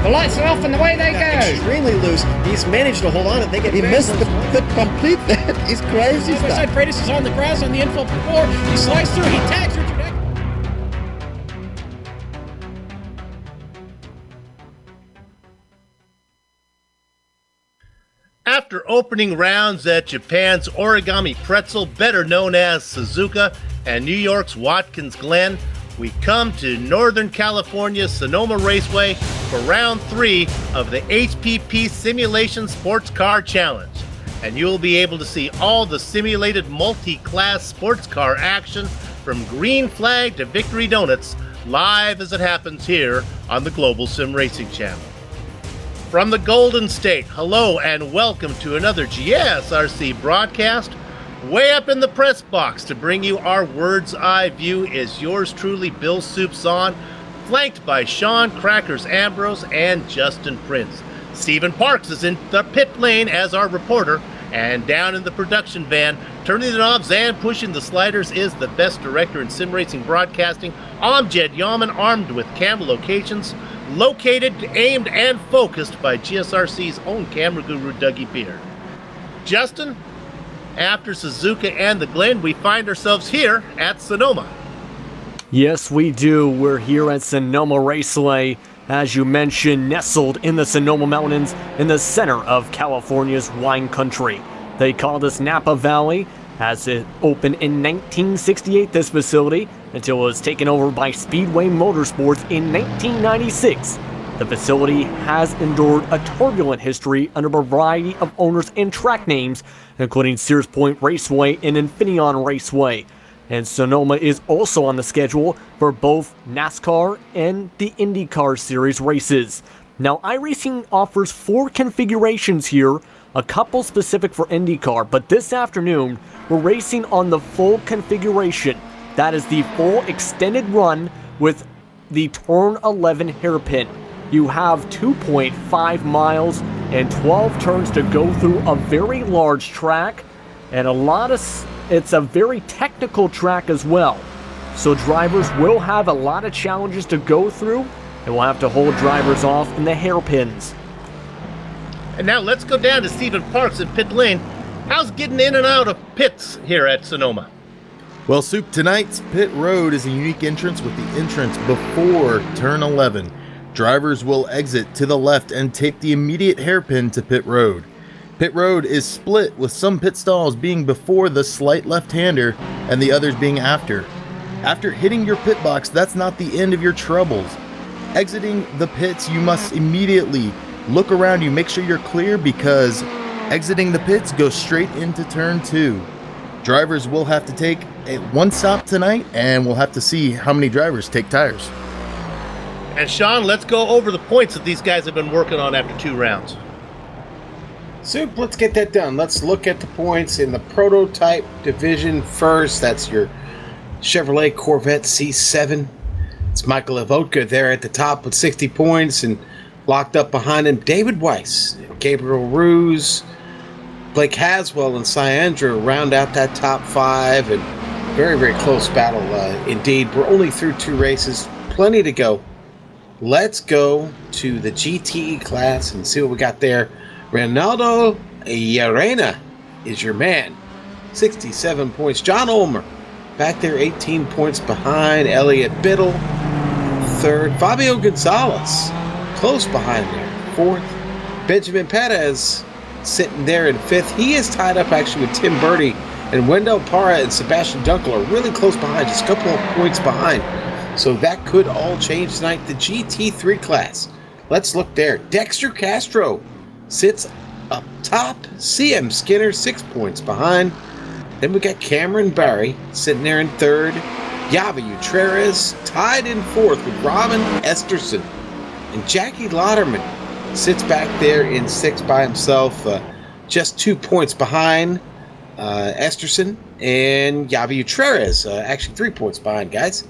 The lights are off and away they go. Extremely loose. He's managed to hold on and they get. He missed the complete. That is crazy stuff. Side Freitas is on the grass on the infield before. He slides through. He tags Richard Eck. After opening rounds at Japan's Origami Pretzel, better known as Suzuka, and New York's Watkins Glen, we come to Northern California's Sonoma Raceway for round 3 of the HPP Simulation Sports Car Challenge. And you'll be able to see all the simulated multi-class sports car action from green flag to victory donuts live as it happens here on the Global Sim Racing Channel. From the Golden State, hello and welcome to another GSRC broadcast. Way up in the press box to bring you our Words Eye view is yours truly, Bill Soupson, flanked by Sean Crackers Ambrose and Justin Prince. Stephen Parks is in the pit lane as our reporter, and down in the production van, turning the knobs and pushing the sliders is the best director in sim racing broadcasting, Amjad Yaman, armed with camera locations, located, aimed, and focused by GSRC's own camera guru, Dougie Beard. Justin, after Suzuka and the Glen, we find ourselves here at Sonoma. Yes, we do. We're here at Sonoma Raceway, as you mentioned, nestled in the Sonoma Mountains in the center of California's wine country. They call this Napa Valley, as it opened in 1968, this facility, until it was taken over by Speedway Motorsports in 1996. The facility has endured a turbulent history under a variety of owners and track names, including Sears Point Raceway and Infineon Raceway. And Sonoma is also on the schedule for both NASCAR and the IndyCar Series races. Now, iRacing offers 4 configurations here, a couple specific for IndyCar, but this afternoon, we're racing on the full configuration. That is the full extended run with the Turn 11 hairpin. You have 2.5 miles and 12 turns to go through a very large track, and it's a very technical track as well. So drivers will have a lot of challenges to go through, and we'll have to hold drivers off in the hairpins. And now let's go down to Stephen Parks in pit lane. How's getting in and out of pits here at Sonoma? Well, Soup, tonight's pit road is a unique entrance with the entrance before turn 11. Drivers will exit to the left and take the immediate hairpin to pit road. Pit road is split, with some pit stalls being before the slight left-hander and the others being after. After hitting your pit box, that's not the end of your troubles. Exiting the pits, you must immediately look around you, make sure you're clear, because exiting the pits goes straight into turn 2. Drivers will have to take one stop tonight, and we'll have to see how many drivers take tires. And Sean, let's go over the points that these guys have been working on after 2 rounds. Soup, let's get that done. Let's look at the points in the prototype division first. That's your Chevrolet Corvette C7. It's Michael Evotka there at the top with 60 points, and locked up behind him, David Weiss, Gabriel Ruse, Blake Haswell, and Cyandra round out that top 5, and very, very close battle indeed. We're only through 2 races, plenty to go. Let's go to the GTE class and see what we got there. Ronaldo Llarena is your man, 67 points. John Ulmer back there, 18 points behind. Elliot Biddle, 3rd. Fabio Gonzalez, close behind there, 4th. Benjamin Perez sitting there in 5th. He is tied up actually with Tim Birdie, and Wendell Parra and Sebastian Dunkel are really close behind, just a couple of points behind. So that could all change tonight. The GT3 class. Let's look there. Dexter Castro sits up top. CM Skinner, 6 points behind. Then we got Cameron Barry sitting there in 3rd. Yavi Utreres tied in 4th with Robin Esterson. And Jackie Lauderman sits back there in 6th by himself. Just 2 points behind Esterson. And Yavi Utreres, actually 3 points behind, guys.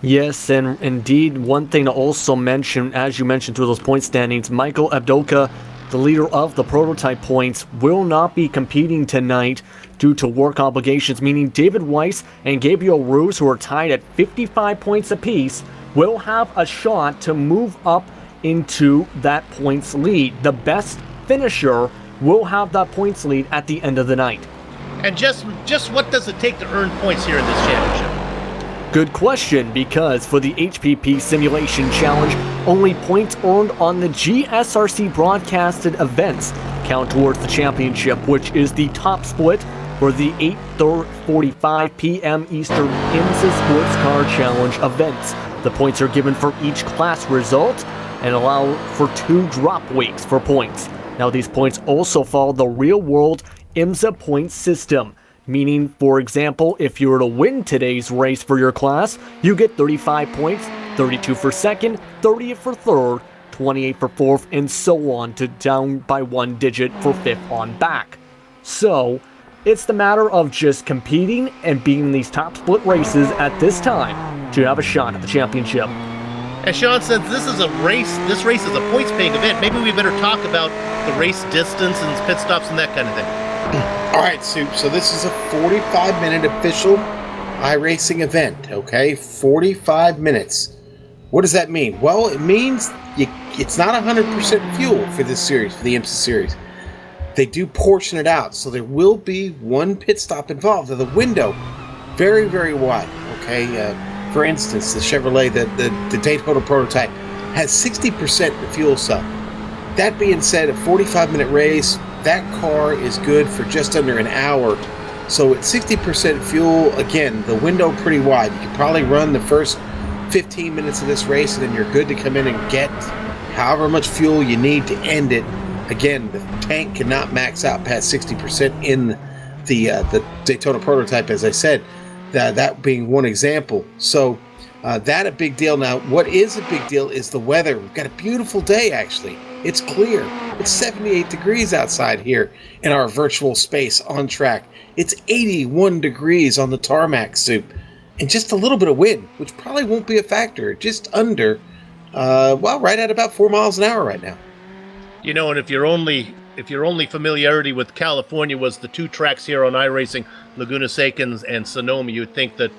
Yes, and indeed, one thing to also mention, as you mentioned through those point standings, Michael Abdoka, the leader of the prototype points, will not be competing tonight due to work obligations, meaning David Weiss and Gabriel Ruse, who are tied at 55 points apiece, will have a shot to move up into that points lead. The best finisher will have that points lead at the end of the night. And just what does it take to earn points here in this championship? Good question, because for the HPP Simulation Challenge, only points earned on the GSRC broadcasted events count towards the championship, which is the top split for the 8:45 p.m. Eastern IMSA Sportscar Challenge events. The points are given for each class result and allow for 2 drop weeks for points. Now, these points also follow the real-world IMSA point system. Meaning, for example, if you were to win today's race for your class, you get 35 points, 32 for 2nd, 30 for 3rd, 28 for 4th, and so on to down by 1 digit for 5th on back. So, it's the matter of just competing and beating these top split races at this time to have a shot at the championship. And Sean says this is a race. This race is a points-paying event. Maybe we better talk about the race distance and pit stops and that kind of thing. All right, Soup. So this is a 45-minute official iRacing event, okay? 45 minutes. What does that mean? Well, it means it's not 100% fuel for this series, for the IMSA series. They do portion it out, so there will be 1 pit stop involved. The window, very, very wide, okay? For instance, the Chevrolet, the Daytona prototype, has 60% fuel cell. That being said, a 45-minute race, that car is good for just under an hour. So at 60% fuel, again, the window pretty wide. You can probably run the first 15 minutes of this race, and then you're good to come in and get however much fuel you need to end it. Again, the tank cannot max out past 60% in the Daytona prototype, as I said. That being one example. So that a big deal. Now, what is a big deal is the weather. We've got a beautiful day, actually. It's clear. It's 78 degrees outside here in our virtual space on track. It's 81 degrees on the tarmac, Soup. And just a little bit of wind, which probably won't be a factor. Just under, right at about 4 miles an hour right now. You know, and if your only familiarity with California was the two tracks here on iRacing, Laguna Seca and Sonoma, you'd think that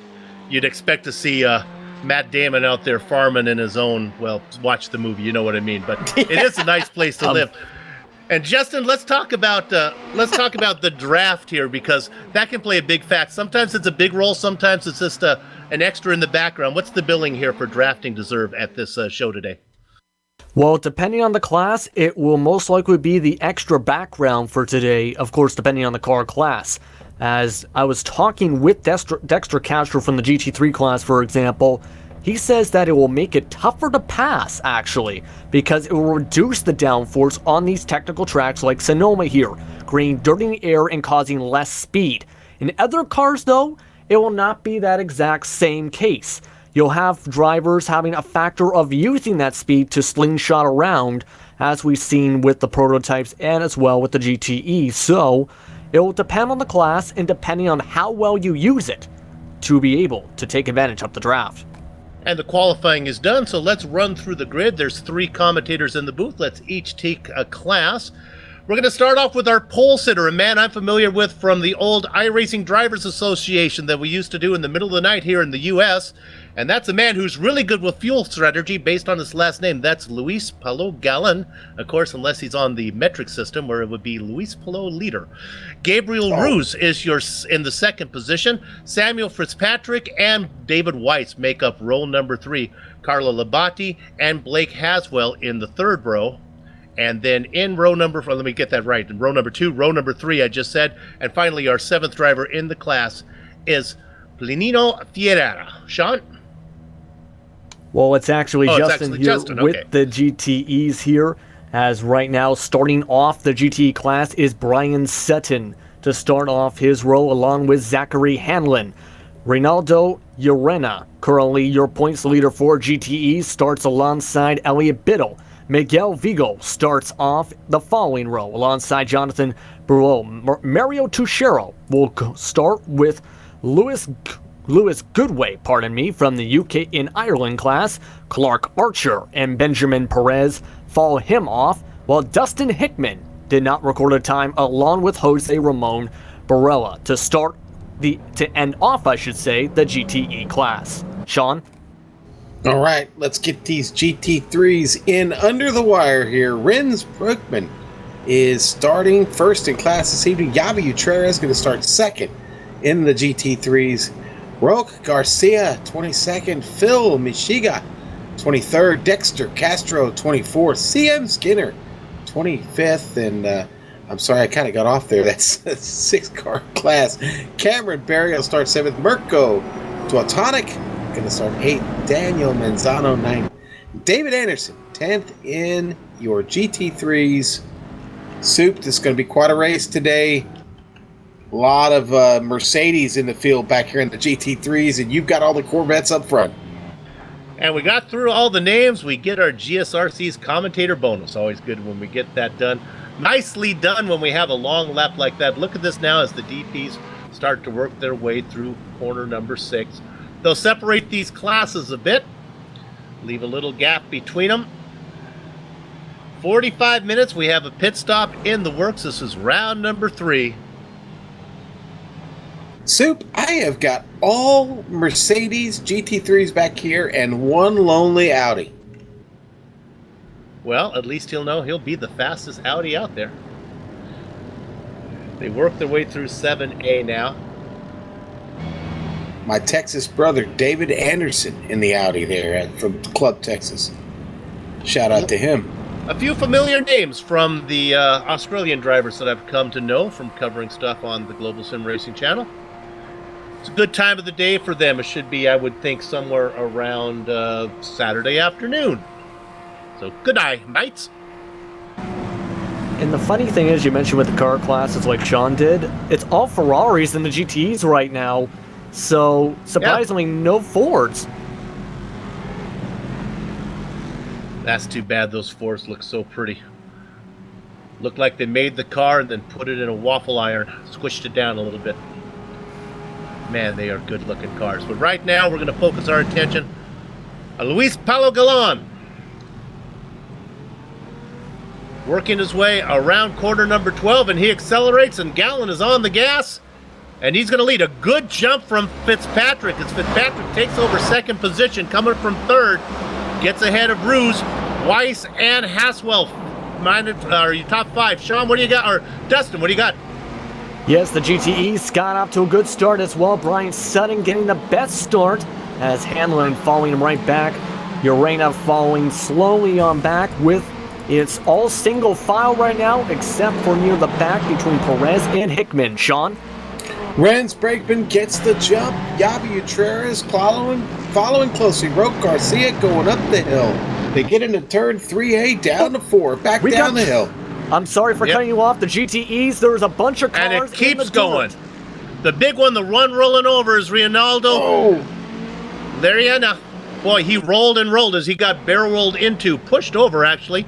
you'd expect to see Matt Damon out there farming in his own. Well, watch the movie, you know what I mean. But it is a nice place to live. And Justin, let's talk about the draft here, because that can play a big fact. Sometimes it's a big role, sometimes it's just an extra in the background. What's the billing here for drafting deserve at this show today? Well, depending on the class, it will most likely be the extra background for today, of course, depending on the car class. As I was talking with Dexter Castro from the GT3 class, for example, he says that it will make it tougher to pass, actually, because it will reduce the downforce on these technical tracks like Sonoma here, creating dirt in the air and causing less speed. In other cars, though, it will not be that exact same case. You'll have drivers having a factor of using that speed to slingshot around, as we've seen with the prototypes and as well with the GTE. So it will depend on the class and depending on how well you use it to be able to take advantage of the draft. And the qualifying is done, so let's run through the grid. There's 3 commentators in the booth. Let's each take a class. We're going to start off with our pole sitter, a man I'm familiar with from the old iRacing Drivers Association that we used to do in the middle of the night here in the U.S., and that's a man who's really good with fuel strategy based on his last name. That's Luis Paulo Gallen, of course, unless he's on the metric system, where it would be Luis Paulo Liter. Gabriel Ruse is in the second position. Samuel Fitzpatrick and David Weiss make up row number 3. Carlo Labate and Blake Haswell in the third row. And then in row number 4, let me get that right, in row number 2, row number 3, I just said. And finally, our 7th driver in the class is Plinino Fierera. Sean? Well, it's actually Justin here okay. with the GTEs here, as right now starting off the GTE class is Brian Sutton to start off his row along with Zachary Hanlon. Reynaldo Urena, currently your points leader for GTE, starts alongside Elliot Biddle. Miguel Vigo starts off the following row alongside Jonathan Burrow. Mario Tuchero will start with Lewis Goodway, from the UK in Ireland class. Clark Archer and Benjamin Perez follow him off, while Dustin Hickman did not record a time along with Jose Ramon Barella to end off the GTE class. Sean? All right, let's get these GT3s in under the wire here. Rens Brookman is starting first in class this evening. Yavi Utrera is going to start second in the GT3s. Roque Garcia, 22nd. Phil Mishiga, 23rd. Dexter Castro, 24th. CM Skinner, 25th. And I'm sorry, I kind of got off there. That's a 6-car class. Cameron Berry will start 7th. Mirko Duatonic going to start 8th. Daniel Manzano, 9th. David Anderson, 10th in your GT3s. Soup, this is going to be quite a race today. A lot of Mercedes in the field back here in the GT3s, and you've got all the Corvettes up front. And we got through all the names. We get our GSRC's commentator bonus. Always good when we get that done. Nicely done when we have a long lap like that. Look at this now as the DPs start to work their way through corner number 6. They'll separate these classes a bit. Leave a little gap between them. 45 minutes. We have a pit stop in the works. This is round number 3. Soup, I have got all Mercedes GT3s back here and one lonely Audi. Well, at least he'll know he'll be the fastest Audi out there. They work their way through 7A now. my Texas brother, David Anderson, in the Audi there from Club Texas. Shout out to him. A few familiar names from the Australian drivers that I've come to know from covering stuff on the Global Sim Racing channel. It's a good time of the day for them. It should be, I would think, somewhere around Saturday afternoon. So good night, mates. And the funny thing is, you mentioned with the car classes like Sean did, it's all Ferraris and the GTEs right now. So surprisingly, no Fords. That's too bad. Those Fords look so pretty. Look like they made the car and then put it in a waffle iron, squished it down a little bit. Man, they are good-looking cars. But right now, we're going to focus our attention on Luis Paulo Galán. Working his way around corner number 12, and he accelerates, and Galán is on the gas. And he's going to lead a good jump from Fitzpatrick as Fitzpatrick takes over second position, coming from third. Gets ahead of Ruse, Weiss, and Haswell. Are you top five? Sean, what do you got? Or Dustin, what do you got? Yes, the GTEs got off to a good start as well. Brian Sutton getting the best start as Hanlon following him right back. Urena following slowly on back with it's all single file right now except for near the back between Perez and Hickman. Sean? Rens Brakeman gets the jump. Yavi Utreras following closely. Roque Garcia going up the hill. They get into turn 3A, down to 4, back down the hill. I'm sorry for cutting you off. The GTEs, there was a bunch of cars. And it keeps going. The big one, the one rolling over is Ronaldo. Oh. There you go. Boy, he rolled and rolled as he got barrel rolled into, pushed over actually.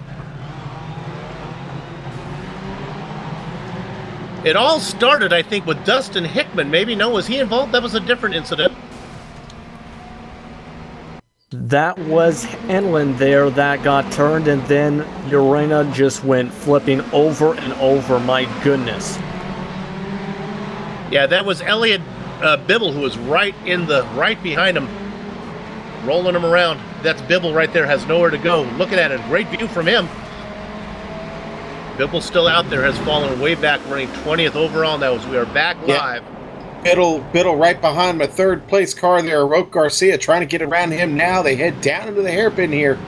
It all started, I think, with Dustin Hickman. Maybe, no, was he involved? That was a different incident. That was Henlin there that got turned, and then Urena just went flipping over and over. My goodness. Yeah, that was Elliot Bibble, who was right behind him, rolling him around. That's Bibble right there, has nowhere to go. Looking at it, great view from him. Bibble's still out there, has fallen way back, running 20th overall now as we are back live. Biddle right behind my third place car there. Roque Garcia trying to get around him now. They head down into the hairpin here.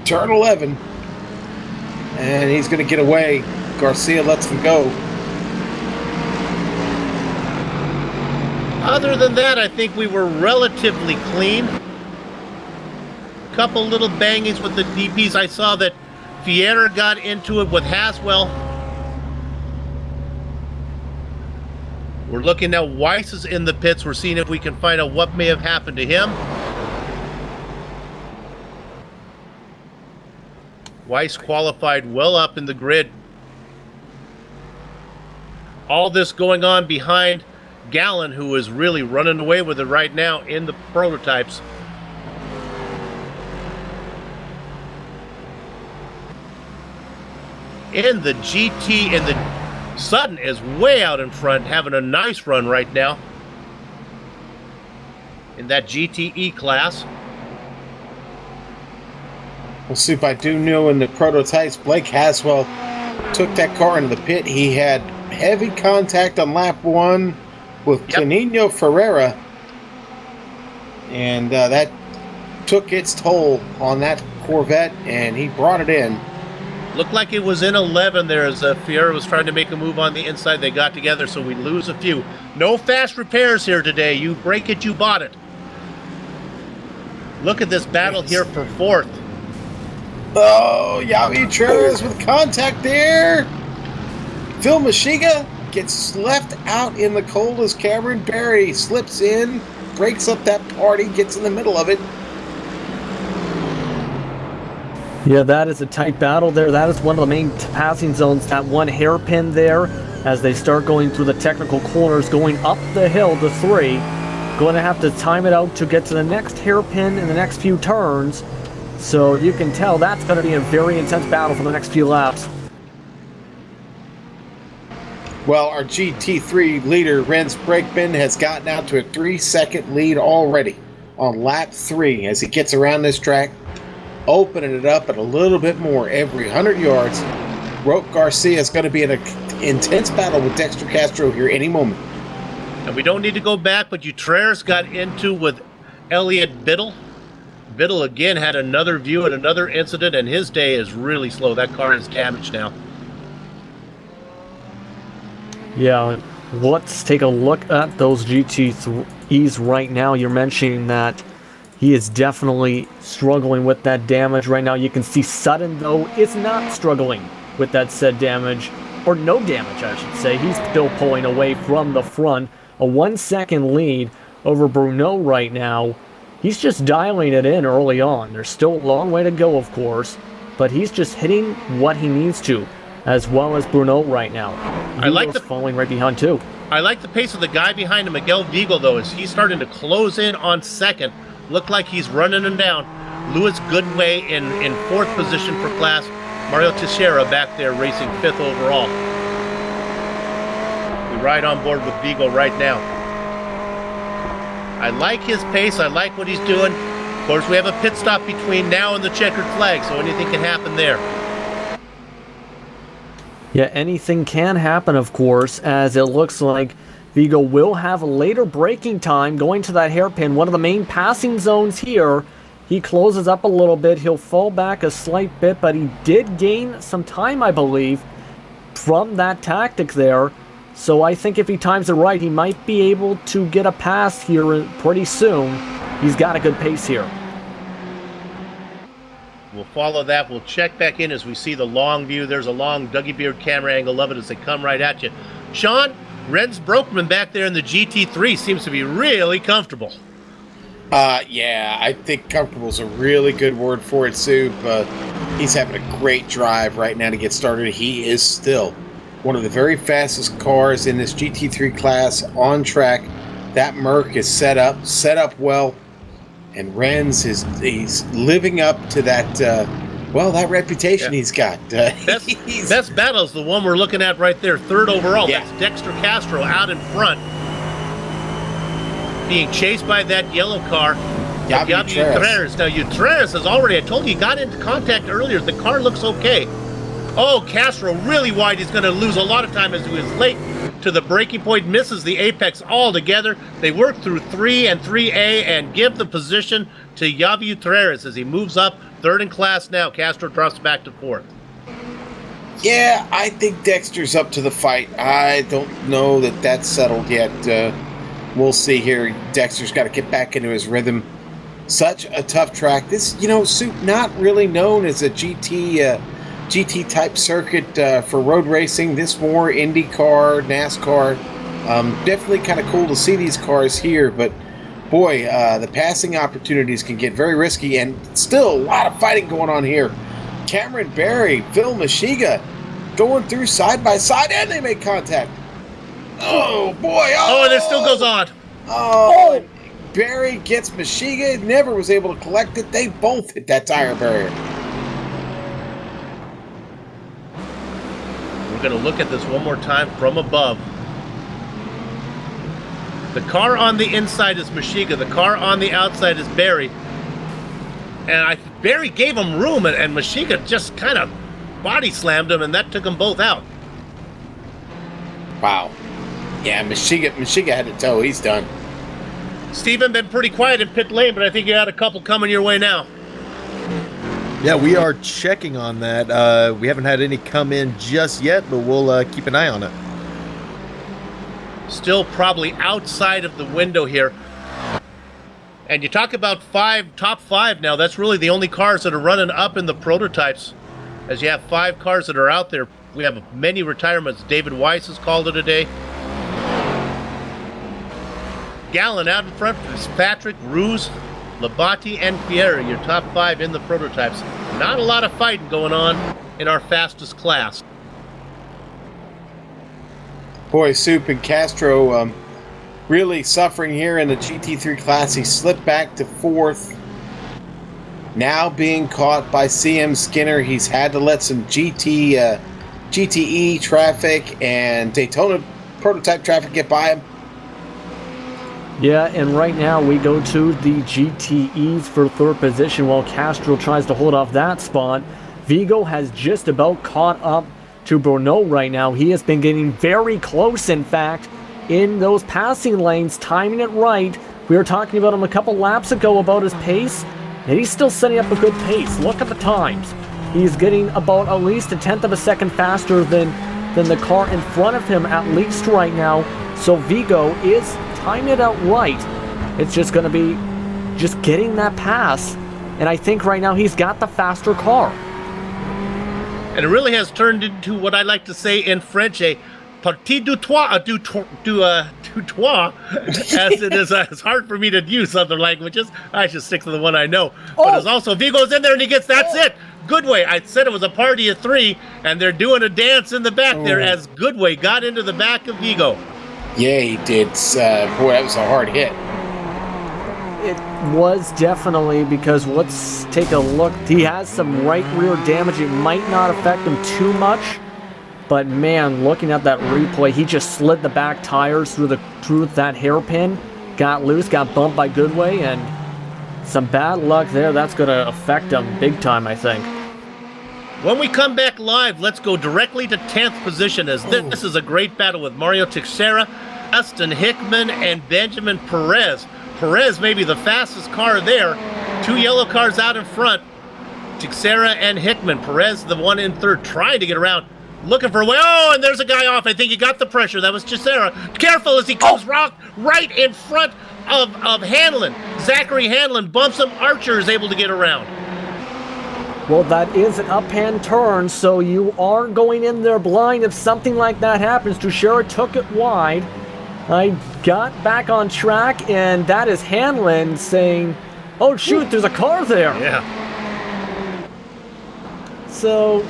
Turn 11. And he's going to get away. Garcia lets him go. Other than that, I think we were relatively clean. A couple little bangings with the DPs. I saw that Fiera got into it with Haswell. We're looking now. Weiss is in the pits. We're seeing if we can find out what may have happened to him. Weiss qualified well up in the grid. All this going on behind Galán, who is really running away with it right now in the prototypes. In the GT, in the Sutton is way out in front, having a nice run right now in that GTE class. We'll see if I do know in the prototypes. Blake Haswell took that car into the pit. He had heavy contact on lap 1 with Canino Ferreira, and that took its toll on that Corvette, and he brought it in. Looked like it was in 11 there as Fiera was trying to make a move on the inside. They got together, so we lose a few. No fast repairs here today. You break it, you bought it. Look at this battle here for 4th. Oh, Yavi Utreras with contact there. Phil Mashiga gets left out in the cold as Cameron Barry slips in, breaks up that party, gets in the middle of it. Yeah, that is a tight battle there. That is one of the main passing zones, that one hairpin there, as they start going through the technical corners, going up the hill to 3. Going to have to time it out to get to the next hairpin in the next few turns. So you can tell that's going to be a very intense battle for the next few laps. Well, our GT3 leader, Rens Brakeman, has gotten out to a 3-second lead already on lap 3 as he gets around this track, opening it up at a little bit more every 100 yards. Roque Garcia is going to be in an intense battle with Dexter Castro here any moment. And we don't need to go back, but Utreres got into with Elliott Biddle. Biddle again had another view at another incident, and his day is really slow. That car is damaged now. Yeah, let's take a look at those GT3s right now. You're mentioning that he is definitely struggling with that damage right now. You can see Sutton, though, is not struggling with that said damage, or no damage, I should say. He's still pulling away from the front. A 1-second lead over Bruno right now. He's just dialing it in early on. There's still a long way to go, of course, but he's just hitting what he needs to, as well as Bruno right now. I like the falling right behind too. I like the pace of the guy behind him, Miguel Vigo, though, as he's starting to close in on second. Looked like he's running him down. Louis Goodway in fourth position for class. Mario Teixeira back there racing fifth overall. We ride on board with Vigo right now. I like his pace. I like what he's doing. Of course, we have a pit stop between now and the checkered flag, so anything can happen there. Yeah, anything can happen, of course, as it looks like Vigo will have a later braking time going to that hairpin, one of the main passing zones here. He closes up a little bit. He'll fall back a slight bit, but he did gain some time, I believe, from that tactic there. So I think if he times it right, he might be able to get a pass here pretty soon. He's got a good pace here. We'll follow that. We'll check back in as we see the long view. There's a long Dougie Beard camera angle of it as they come right at you. Sean, Rens Brokeman back there in the GT3 seems to be really comfortable. Yeah, I think comfortable is a really good word for it, Soup. He's having a great drive right now to get started. He is still one of the very fastest cars in this GT3 class on track. That Merc is set up well, and Rens he's living up to that that reputation he's got. Best battle is the one we're looking at right there, third overall. Yeah. That's Dexter Castro out in front, being chased by that yellow car. Yavi Utreres. Now Utreres has already, I told you, he got into contact earlier. The car looks okay. Oh, Castro really wide. He's going to lose a lot of time as he was late to the braking point, misses the apex altogether. They work through 3 and 3A and give the position to Yavi Utreres as he moves up third in class now. Castro drops back to fourth. Yeah, I think Dexter's up to the fight. I don't know that that's settled yet. We'll see here. Dexter's got to get back into his rhythm. Such a tough track. This, Soup, not really known as a GT type circuit for road racing. This more IndyCar, NASCAR. Definitely kind of cool to see these cars here, but boy, the passing opportunities can get very risky, and still a lot of fighting going on here. Cameron Barry, Phil Mashiga going through side by side, and they make contact. Oh boy! Oh, and it still goes on. Oh, Barry gets Mashiga, never was able to collect it. They both hit that tire barrier. We're going to look at this one more time from above. The car on the inside is Mashiga. The car on the outside is Barry. And Barry gave him room, and Mashiga just kind of body slammed him, and that took them both out. Wow. Yeah, Mashiga had to tow. He's done. Steven been pretty quiet in pit lane, but I think you had a couple coming your way now. Yeah, we are checking on that. We haven't had any come in just yet, but we'll keep an eye on it. Still probably outside of the window here. And you talk about top five now. That's really the only cars that are running up in the prototypes, as you have 5 cars that are out there. We have many retirements. David Weiss has called it a day. Gallon out in front, Fitzpatrick, Ruse, Labate, and Fieri, your top 5 in the prototypes. Not a lot of fighting going on in our fastest class. Boy, Soup and Castro really suffering here in the GT3 class. He slipped back to 4th. Now being caught by CM Skinner. He's had to let some GTE traffic and Daytona prototype traffic get by him. Yeah, and right now we go to the GTEs for 3rd position while Castro tries to hold off that spot. Vigo has just about caught up to Bruno right now. He has been getting very close, in fact, in those passing lanes, timing it right. We were talking about him a couple laps ago about his pace, and he's still setting up a good pace. Look at the times. He's getting about at least a tenth of a second faster than the car in front of him, at least right now. So Vigo is timing it out right. It's just going to be just getting that pass. And I think right now he's got the faster car. And it really has turned into what I like to say in French, a partie du trois, du trois, as it is. It's hard for me to use other languages. I should stick to the one I know. But it's also Vigo's in there and he gets, that's it. Goodway, I said it was a party of three, and they're doing a dance in the back there as Goodway got into the back of Vigo. Yeah, he did. Boy, that was a hard hit. It was definitely, because let's take a look. He has some right rear damage. It might not affect him too much, but man, looking at that replay, he just slid the back tires through that hairpin, got loose, got bumped by Goodway, and some bad luck there. That's going to affect him big time, I think. When we come back live, let's go directly to 10th position, as this is a great battle with Mario Teixeira, Austin Hickman, and Benjamin Perez. Perez may be the fastest car there. 2 yellow cars out in front. Teixeira and Hickman. Perez, the one in third, trying to get around. Looking for a way. Oh, and there's a guy off. I think he got the pressure. That was Teixeira. Careful as he comes right in front of Hanlon. Zachary Hanlon bumps him. Archer is able to get around. Well, that is an up-hand turn, so you are going in there blind if something like that happens. Teixeira took it wide. I got back on track, and that is Hanlon saying, oh, shoot, there's a car there. Yeah. So,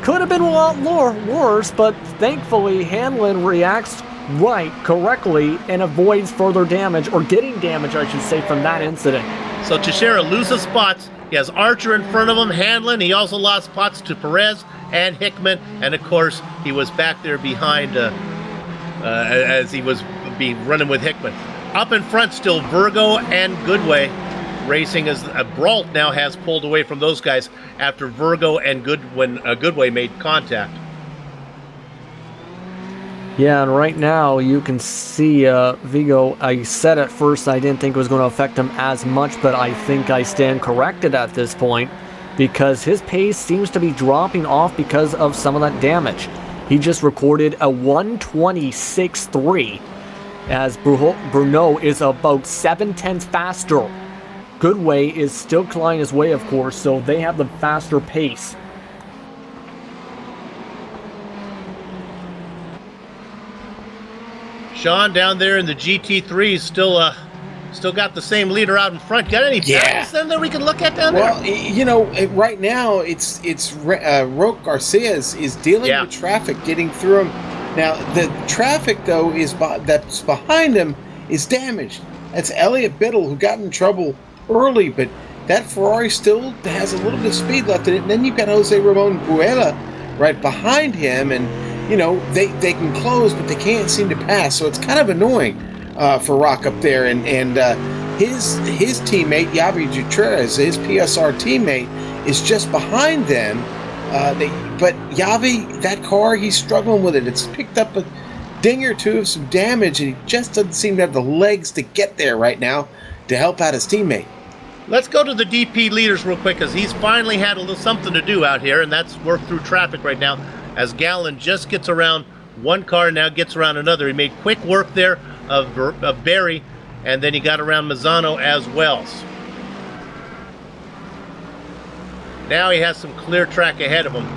could have been a lot worse, but thankfully Hanlon reacts correctly, and avoids further damage, or getting damage, I should say, from that incident. So Teixeira loses spots. He has Archer in front of him, Hanlon. He also lost spots to Perez and Hickman, and of course, he was back there behind as he was running with Hickman. Up in front still, Virgo and Goodway racing, as Brault now has pulled away from those guys after Virgo and Goodway made contact. Yeah, and right now you can see Vigo, I said at first I didn't think it was going to affect him as much, but I think I stand corrected at this point, because his pace seems to be dropping off because of some of that damage. He just recorded a 126.3, as Bruno is about 7/10 faster. Goodway is still clawing his way, of course, so they have the faster pace. Sean down there in the GT3 still got the same leader out in front. Got any battles then that we can look at down there? Well, you know, right now it's Roque Garcia is dealing with traffic getting through him. Now the traffic though that's behind him is damaged. That's Elliott Biddle, who got in trouble early, but that Ferrari still has a little bit of speed left in it. And then you've got Jose Ramon Buela right behind him, and you know, they can close, but they can't seem to pass. So it's kind of annoying for Rock up there. And his teammate, Yavi Gutierrez, his PSR teammate, is just behind them. But Yavi, that car, he's struggling with it. It's picked up a ding or two of some damage, and he just doesn't seem to have the legs to get there right now to help out his teammate. Let's go to the DP leaders real quick, because he's finally had a little something to do out here, and that's work through traffic right now. As Gallen just gets around one car, now gets around another. He made quick work there of Barry, and then he got around Mazzano as well. Now he has some clear track ahead of him.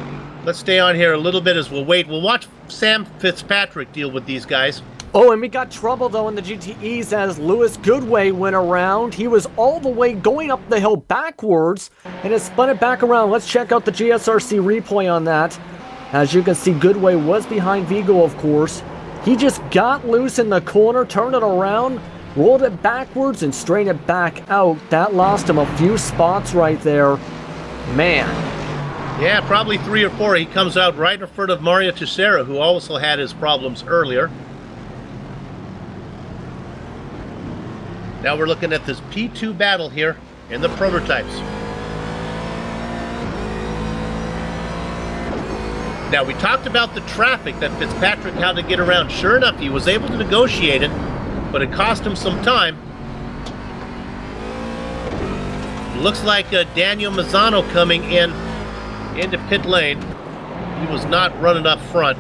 Let's stay on here a little bit as we'll wait. We'll watch Sam Fitzpatrick deal with these guys. Oh, and we got trouble, though, in the GTEs as Lewis Goodway went around. He was all the way going up the hill backwards, and it spun it back around. Let's check out the GSRC replay on that. As you can see, Goodway was behind Vigo, of course. He just got loose in the corner, turned it around, rolled it backwards, and straightened it back out. That lost him a few spots right there. Man. Yeah, probably 3 or 4. He comes out right in front of Mario Teixeira, who also had his problems earlier. Now we're looking at this P2 battle here in the prototypes. Now, we talked about the traffic that Fitzpatrick had to get around. Sure enough, he was able to negotiate it, but it cost him some time. Looks like Daniel Mazzano coming in into pit lane. He was not running up front.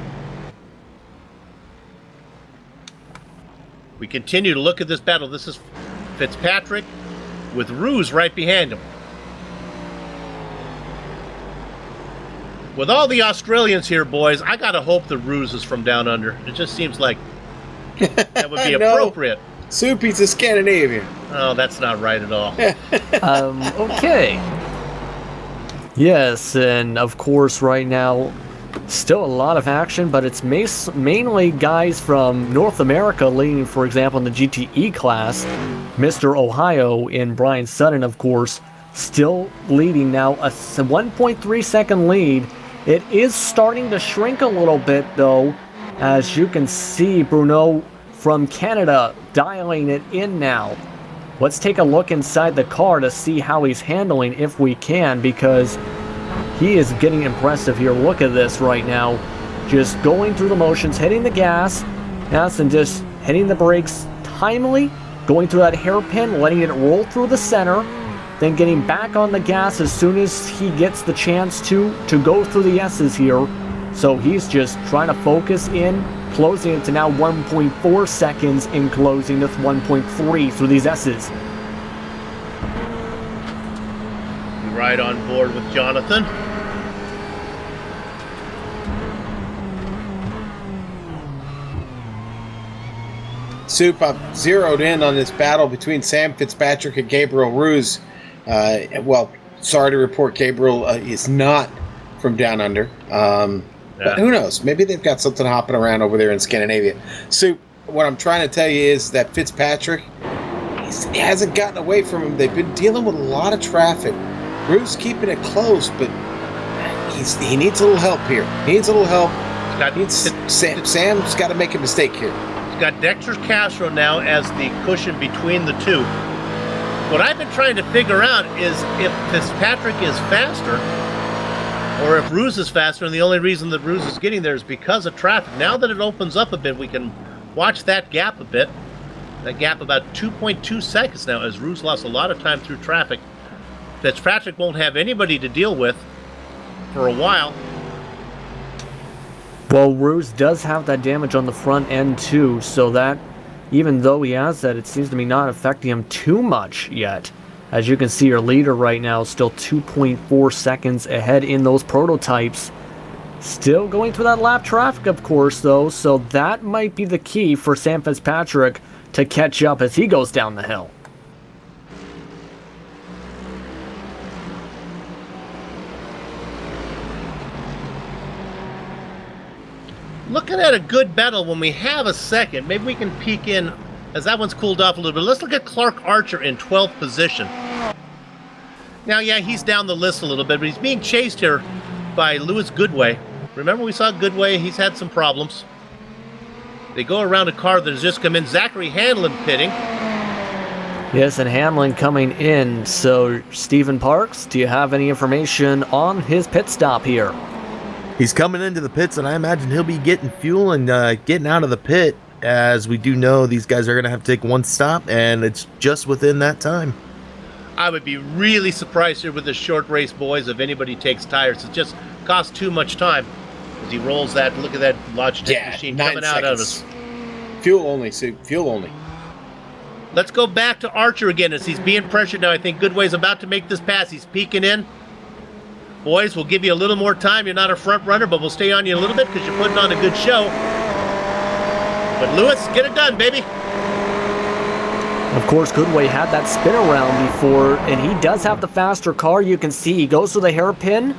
We continue to look at this battle. This is Fitzpatrick with Ruse right behind him. With all the Australians here, boys, I gotta hope the Ruse is from down under. It just seems like that would be No. appropriate. Soupy's a Scandinavian. Oh, that's not right at all. Okay. Yes, and of course right now, still a lot of action, but it's mainly guys from North America leading, for example, in the GTE class. Mr. Ohio in Brian Sutton, of course, still leading now, a 1.3 second lead. It is starting to shrink a little bit, though, as you can see Bruno from Canada dialing it in now. Let's take a look inside the car to see how he's handling, if we can, because he is getting impressive here. Look at this right now. Just going through the motions, hitting the gas, yes, and just hitting the brakes timely, going through that hairpin, letting it roll through the center, then getting back on the gas as soon as he gets the chance to go through the S's here. So he's just trying to focus in, closing it to now 1.4 seconds in closing with 1.3 through these S's. Right on board with Jonathan. Soup, I've zeroed in on this battle between Sam Fitzpatrick and Gabriel Ruse. Well, sorry to report Gabriel is not from down under. But who knows? Maybe they've got something hopping around over there in Scandinavia. Soup, what I'm trying to tell you is that Fitzpatrick, he hasn't gotten away from him. They've been dealing with a lot of traffic. Ruse keeping it close, but he needs a little help here. He needs a little help. Sam's got to make a mistake here. He's got Dexter Castro now as the cushion between the two. What I've been trying to figure out is if Fitzpatrick is faster or if Ruse is faster, and the only reason that Ruse is getting there is because of traffic. Now that it opens up a bit, we can watch that gap a bit. That gap about 2.2 seconds now, as Ruse lost a lot of time through traffic. Fitzpatrick won't have anybody to deal with for a while. Well, Ruse does have that damage on the front end too, so that, even though he has that, it seems to be not affecting him too much yet. As you can see, your leader right now is still 2.4 seconds ahead in those prototypes. Still going through that lap traffic, of course, though, so that might be the key for Sam Fitzpatrick to catch up as he goes down the hill. Looking at a good battle when we have a second. Maybe we can peek in, as that one's cooled off a little bit. Let's look at Clark Archer in 12th position. Now, yeah, he's down the list a little bit, but he's being chased here by Lewis Goodway. Remember, we saw Goodway. He's had some problems. They go around a car that has just come in. Zachary Hanlon pitting. Yes, and Hamlin coming in. So, Stephen Parks, do you have any information on his pit stop here? He's coming into the pits, and I imagine he'll be getting fuel and getting out of the pit, as we do know these guys are going to have to take one stop, and it's just within that time. I would be really surprised here with the short race, boys, if anybody takes tires. It just costs too much time as he rolls that. Look at that Logitech machine coming out of us. Fuel only, Soup. Fuel only. Let's go back to Archer again as he's being pressured now. I think Goodway's about to make this pass. He's peeking in. Boys, we'll give you a little more time. You're not a front runner, but we'll stay on you a little bit because you're putting on a good show. But Lewis, get it done, baby. Of course, Goodway had that spin around before, and he does have the faster car. You can see he goes to the hairpin.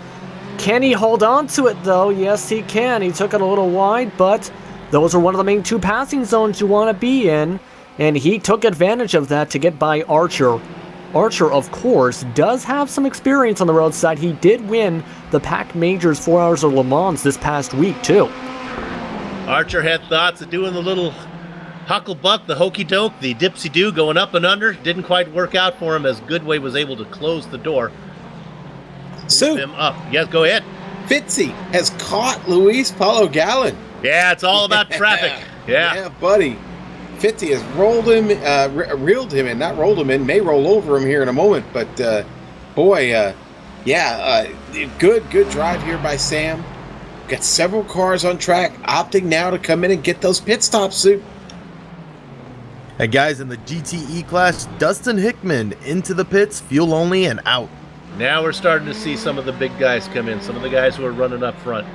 Can he hold on to it, though? Yes, he can. He took it a little wide, but those are one of the main two passing zones you want to be in, and he took advantage of that to get by Archer. Archer, of course, does have some experience on the roadside. He did win the Pac Majors 4 Hours of Le Mans this past week, too. Archer had thoughts of doing the little hucklebuck, the hokey doke, the dipsy do, going up and under. Didn't quite work out for him as Goodway was able to close the door. Soup. Move him up. Yes, go ahead. Fitzy has caught Luis Paulo Gallon. Yeah, it's all about traffic. Yeah. Yeah, buddy. Fitzy has rolled him, reeled him in, not rolled him in, may roll over him here in a moment, but boy, good drive here by Sam. Got several cars on track, opting now to come in and get those pit stops, Sue. And guys, in the GTE class, Dustin Hickman into the pits, fuel only and out. Now we're starting to see some of the big guys come in, some of the guys who are running up front.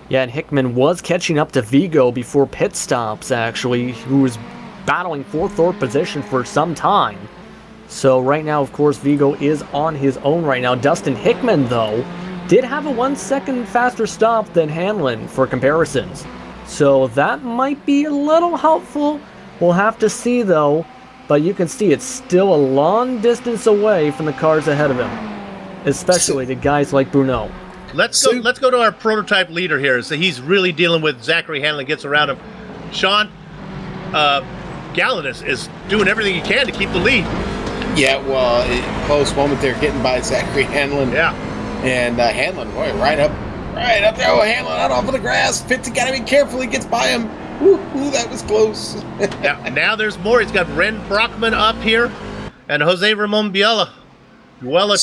Yeah, and Hickman was catching up to Vigo before pit stops, actually, who was battling for third position for some time. So right now, of course, Vigo is on his own right now. Dustin Hickman, though, did have a 1 second faster stop than Hanlon for comparisons. So that might be a little helpful. We'll have to see, though. But you can see it's still a long distance away from the cars ahead of him, especially the guys like Bruno. Let's go to our prototype leader here. So he's really dealing with Zachary Hanlon, gets around him. Sean, Gallon is doing everything he can to keep the lead. Yeah, well, close moment there, getting by Zachary Hanlon. Yeah. And Hanlon, boy, right up there. Oh, Hanlon out off of the grass. Fitzy got to be careful. He gets by him. Ooh, that was close. now there's more. He's got Ren Brockman up here and Jose Ramon Biela.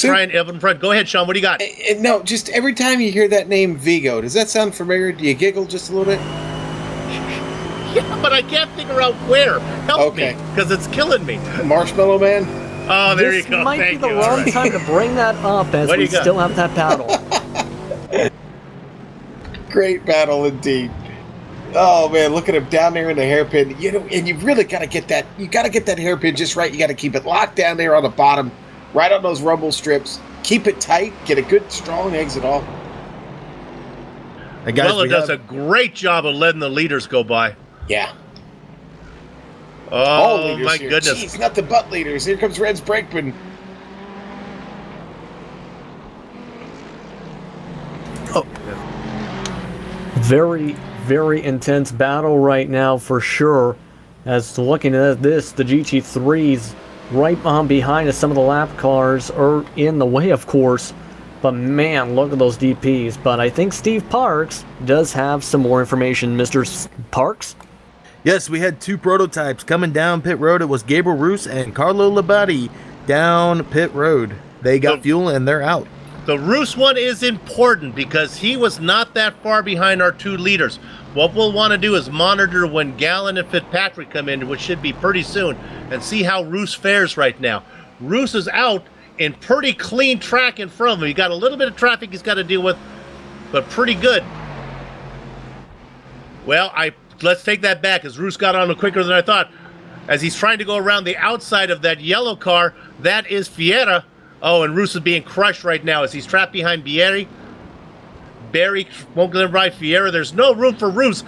Trying up in front. Go ahead, Sean. What do you got? No, just every time you hear that name Vigo, does that sound familiar? Do you giggle just a little bit? Yeah, but I can't figure out where. Help me, because it's killing me. Marshmallow Man? Oh, there you go. This might be Thank the you. wrong time to bring that up as we still have that battle. Great battle indeed. Oh man, look at him down there in the hairpin. You know, and you really got to get that. You got to get that hairpin just right. You got to keep it locked down there on the bottom, right on those rumble strips. Keep it tight. Get a good strong exit off. And guys, does a great job of letting the leaders go by. Yeah. Oh my goodness! Jeez, not the butt leaders. Here comes Reds Brakeman. Oh. Very, very intense battle right now for sure. As looking at this, the GT3s right behind us. Some of the lap cars are in the way, of course. But man, look at those DPs. But I think Steve Parks does have some more information. Mr. Parks? Yes, we had two prototypes coming down pit road. It was Gabriel Roos and Carlo Labate down pit road. They got fuel and they're out. The Roos one is important because he was not that far behind our two leaders. What we'll want to do is monitor when Gallon and Fitzpatrick come in, which should be pretty soon, and see how Roos fares right now. Roos is out in pretty clean track in front of him. He got a little bit of traffic he's got to deal with, but pretty good. Well, let's take that back, as Roos got on quicker than I thought. As he's trying to go around the outside of that yellow car, that is Fiera. Oh, and Roos is being crushed right now as he's trapped behind Barry. Barry won't let him ride Fiera. There's no room for Roos.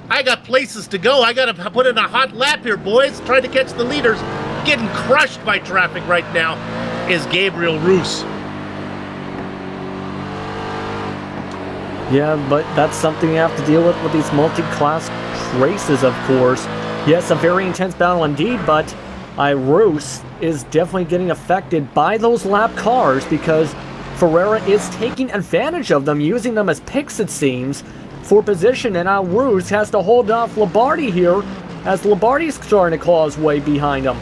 I got places to go. I got to put in a hot lap here, boys. Trying to catch the leaders. Getting crushed by traffic right now is Gabriel Roos. Yeah, but that's something you have to deal with these multi-class races, of course. Yes, a very intense battle indeed, but Roos is definitely getting affected by those lap cars because Ferreira is taking advantage of them, using them as picks, it seems, for position, and now Roos has to hold off Labardi here as Labardi's starting to claw his way behind him.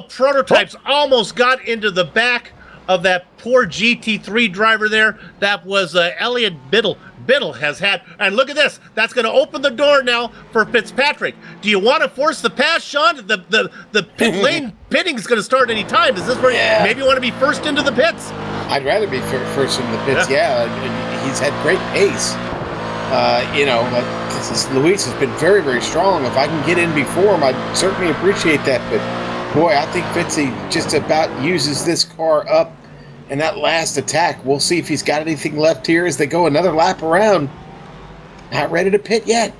Prototypes almost got into the back of that poor GT3 driver there. That was Elliot Biddle. Biddle has had, and look at this. That's going to open the door now for Fitzpatrick. Do you want to force the pass, Sean? The pit lane pitting is going to start any time. Is this where maybe you want to be first into the pits? I'd rather be first into the pits. Yeah, he's had great pace. Luis has been very, very strong. If I can get in before him, I'd certainly appreciate that. But boy, I think Fitzy just about uses this car up. And that last attack, we'll see if he's got anything left here as they go another lap around. Not ready to pit yet.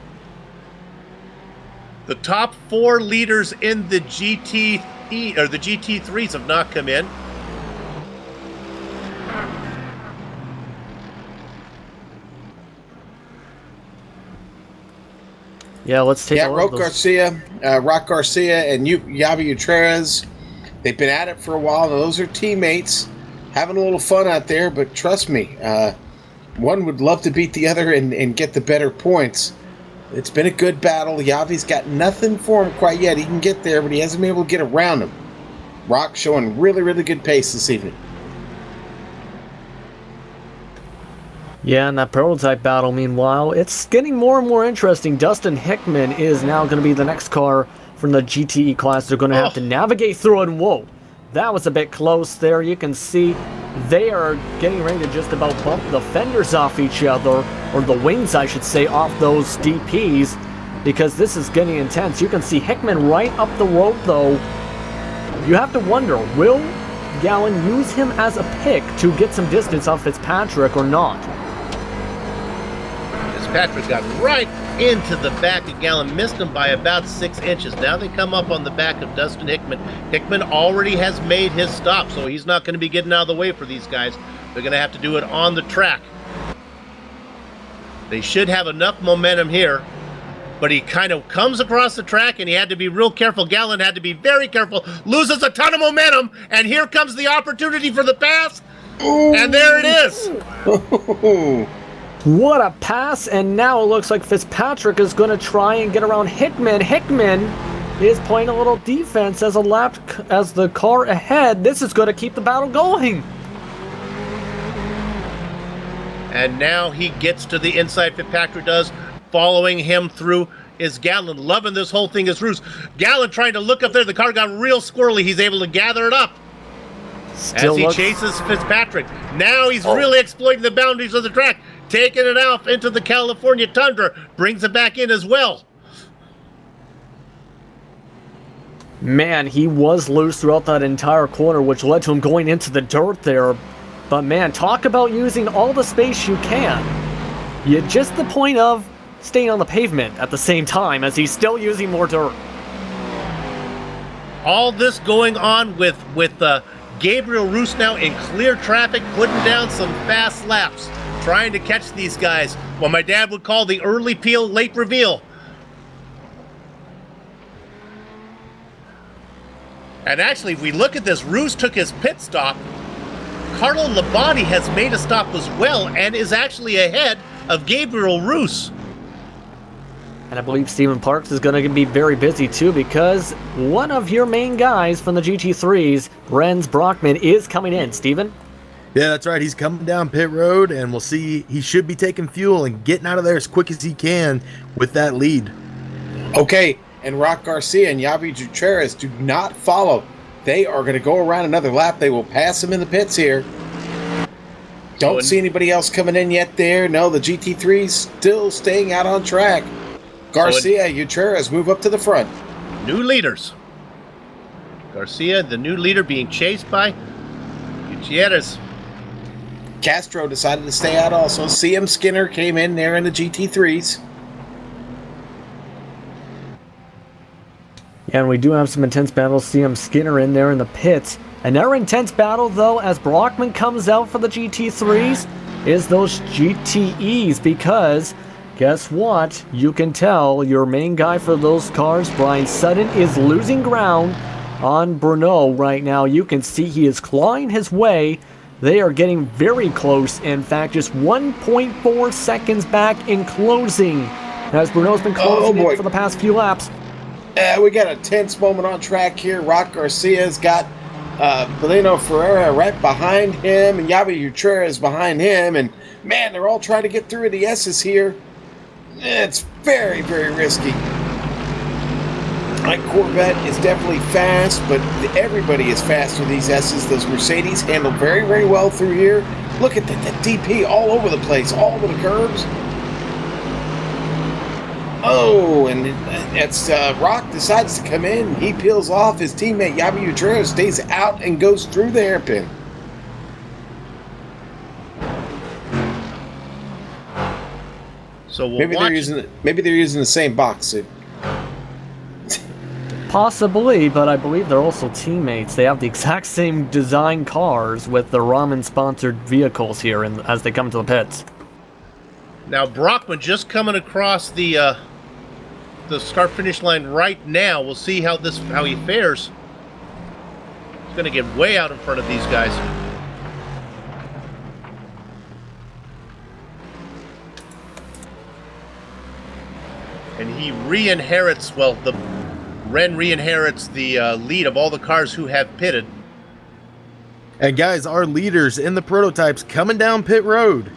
The top four leaders in the GTE or the GT3s have not come in. Yeah, let's take a look. Rock Garcia and Yavi Utreras. They've been at it for a while. Those are teammates having a little fun out there, but trust me, one would love to beat the other and get the better points. It's been a good battle. Yavi's got nothing for him quite yet. He can get there, but he hasn't been able to get around him. Rock showing really, really good pace this evening. Yeah, and that prototype battle, meanwhile, it's getting more and more interesting. Dustin Hickman is now going to be the next car from the GTE class. They're going to have to navigate through it, and whoa, that was a bit close there. You can see they are getting ready to just about bump the fenders off each other, or the wings, I should say, off those DPs, because this is getting intense. You can see Hickman right up the road, though. You have to wonder, will Gallon use him as a pick to get some distance off Fitzpatrick or not? Fitzpatrick got right into the back of Gallon, missed him by about 6 inches. Now they come up on the back of Dustin Hickman. Hickman already has made his stop, so he's not going to be getting out of the way for these guys. They're going to have to do it on the track. They should have enough momentum here, but he kind of comes across the track and he had to be real careful. Gallon had to be very careful, loses a ton of momentum, and here comes the opportunity for the pass. Ooh. And there it is. What a pass, and now it looks like Fitzpatrick is going to try and get around Hickman. Hickman is playing a little defense as the car ahead. This is going to keep the battle going. And now he gets to the inside. Fitzpatrick does. Following him through is Gallon. Loving this whole thing is Roos. Gallon trying to look up there. The car got real squirrely. He's able to gather it up as he chases Fitzpatrick. Now he's really exploiting the boundaries of the track. Taking it out into the California tundra. Brings it back in as well. Man, he was loose throughout that entire corner, which led to him going into the dirt there. But man, talk about using all the space you can. Just the point of staying on the pavement at the same time as he's still using more dirt. All this going on with Gabriel Roos now in clear traffic, putting down some fast laps, trying to catch these guys. What my dad would call the early peel, late reveal. And actually, if we look at this, Roos took his pit stop. Carlo Labonte has made a stop as well and is actually ahead of Gabriel Roos. And I believe Steven Parks is going to be very busy too, because one of your main guys from the GT3s, Renz Brockman, is coming in. Steven? Yeah, that's right. He's coming down pit road, and we'll see. He should be taking fuel and getting out of there as quick as he can with that lead. Okay, and Rock Garcia and Yavi Gutierrez do not follow. They are going to go around another lap. They will pass him in the pits here. Don't see anybody else coming in yet there. No, the GT3's still staying out on track. Garcia, Gutierrez move up to the front. New leaders. Garcia, the new leader, being chased by Gutierrez. Castro decided to stay out also. CM Skinner came in there in the GT3s. Yeah, and we do have some intense battles. CM Skinner in there in the pits. Another intense battle, though, as Brockman comes out for the GT3s, is those GTEs, because guess what? You can tell your main guy for those cars, Brian Sutton, is losing ground on Bruno right now. You can see he is clawing his way. They are getting very close. In fact, just 1.4 seconds back in closing, as Bruno's been closing in for the past few laps. We got a tense moment on track here. Rock Garcia's got Belino Ferreira right behind him, and Yavi Gutierrez behind him, and man, they're all trying to get through the S's here. It's very, very risky. My Corvette is definitely fast, but everybody is fast with these S's. Those Mercedes handle very, very well through here. Look at the DP all over the place, all over the curves. Oh, and it's Rock decides to come in. He peels off. His teammate Yavi Gutierrez stays out and goes through the hairpin. So maybe they're using the same box. Possibly, but I believe they're also teammates. They have the exact same design cars with the Ramen-sponsored vehicles here as they come to the pits. Now Brockman just coming across the the start finish line right now. We'll see how he fares. He's going to get way out in front of these guys. And he re-inherits, well, Ren re-inherits the lead of all the cars who have pitted. And guys, our leaders in the prototypes coming down pit road.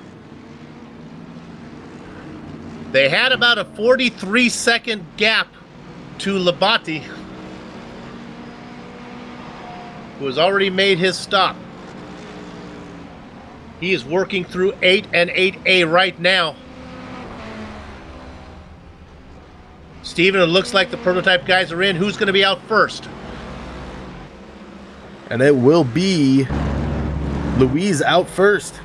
They had about a 43-second gap to Labate, who has already made his stop. He is working through 8 and 8A right now. Steven, it looks like the prototype guys are in. Who's going to be out first? And it will be Louise out first.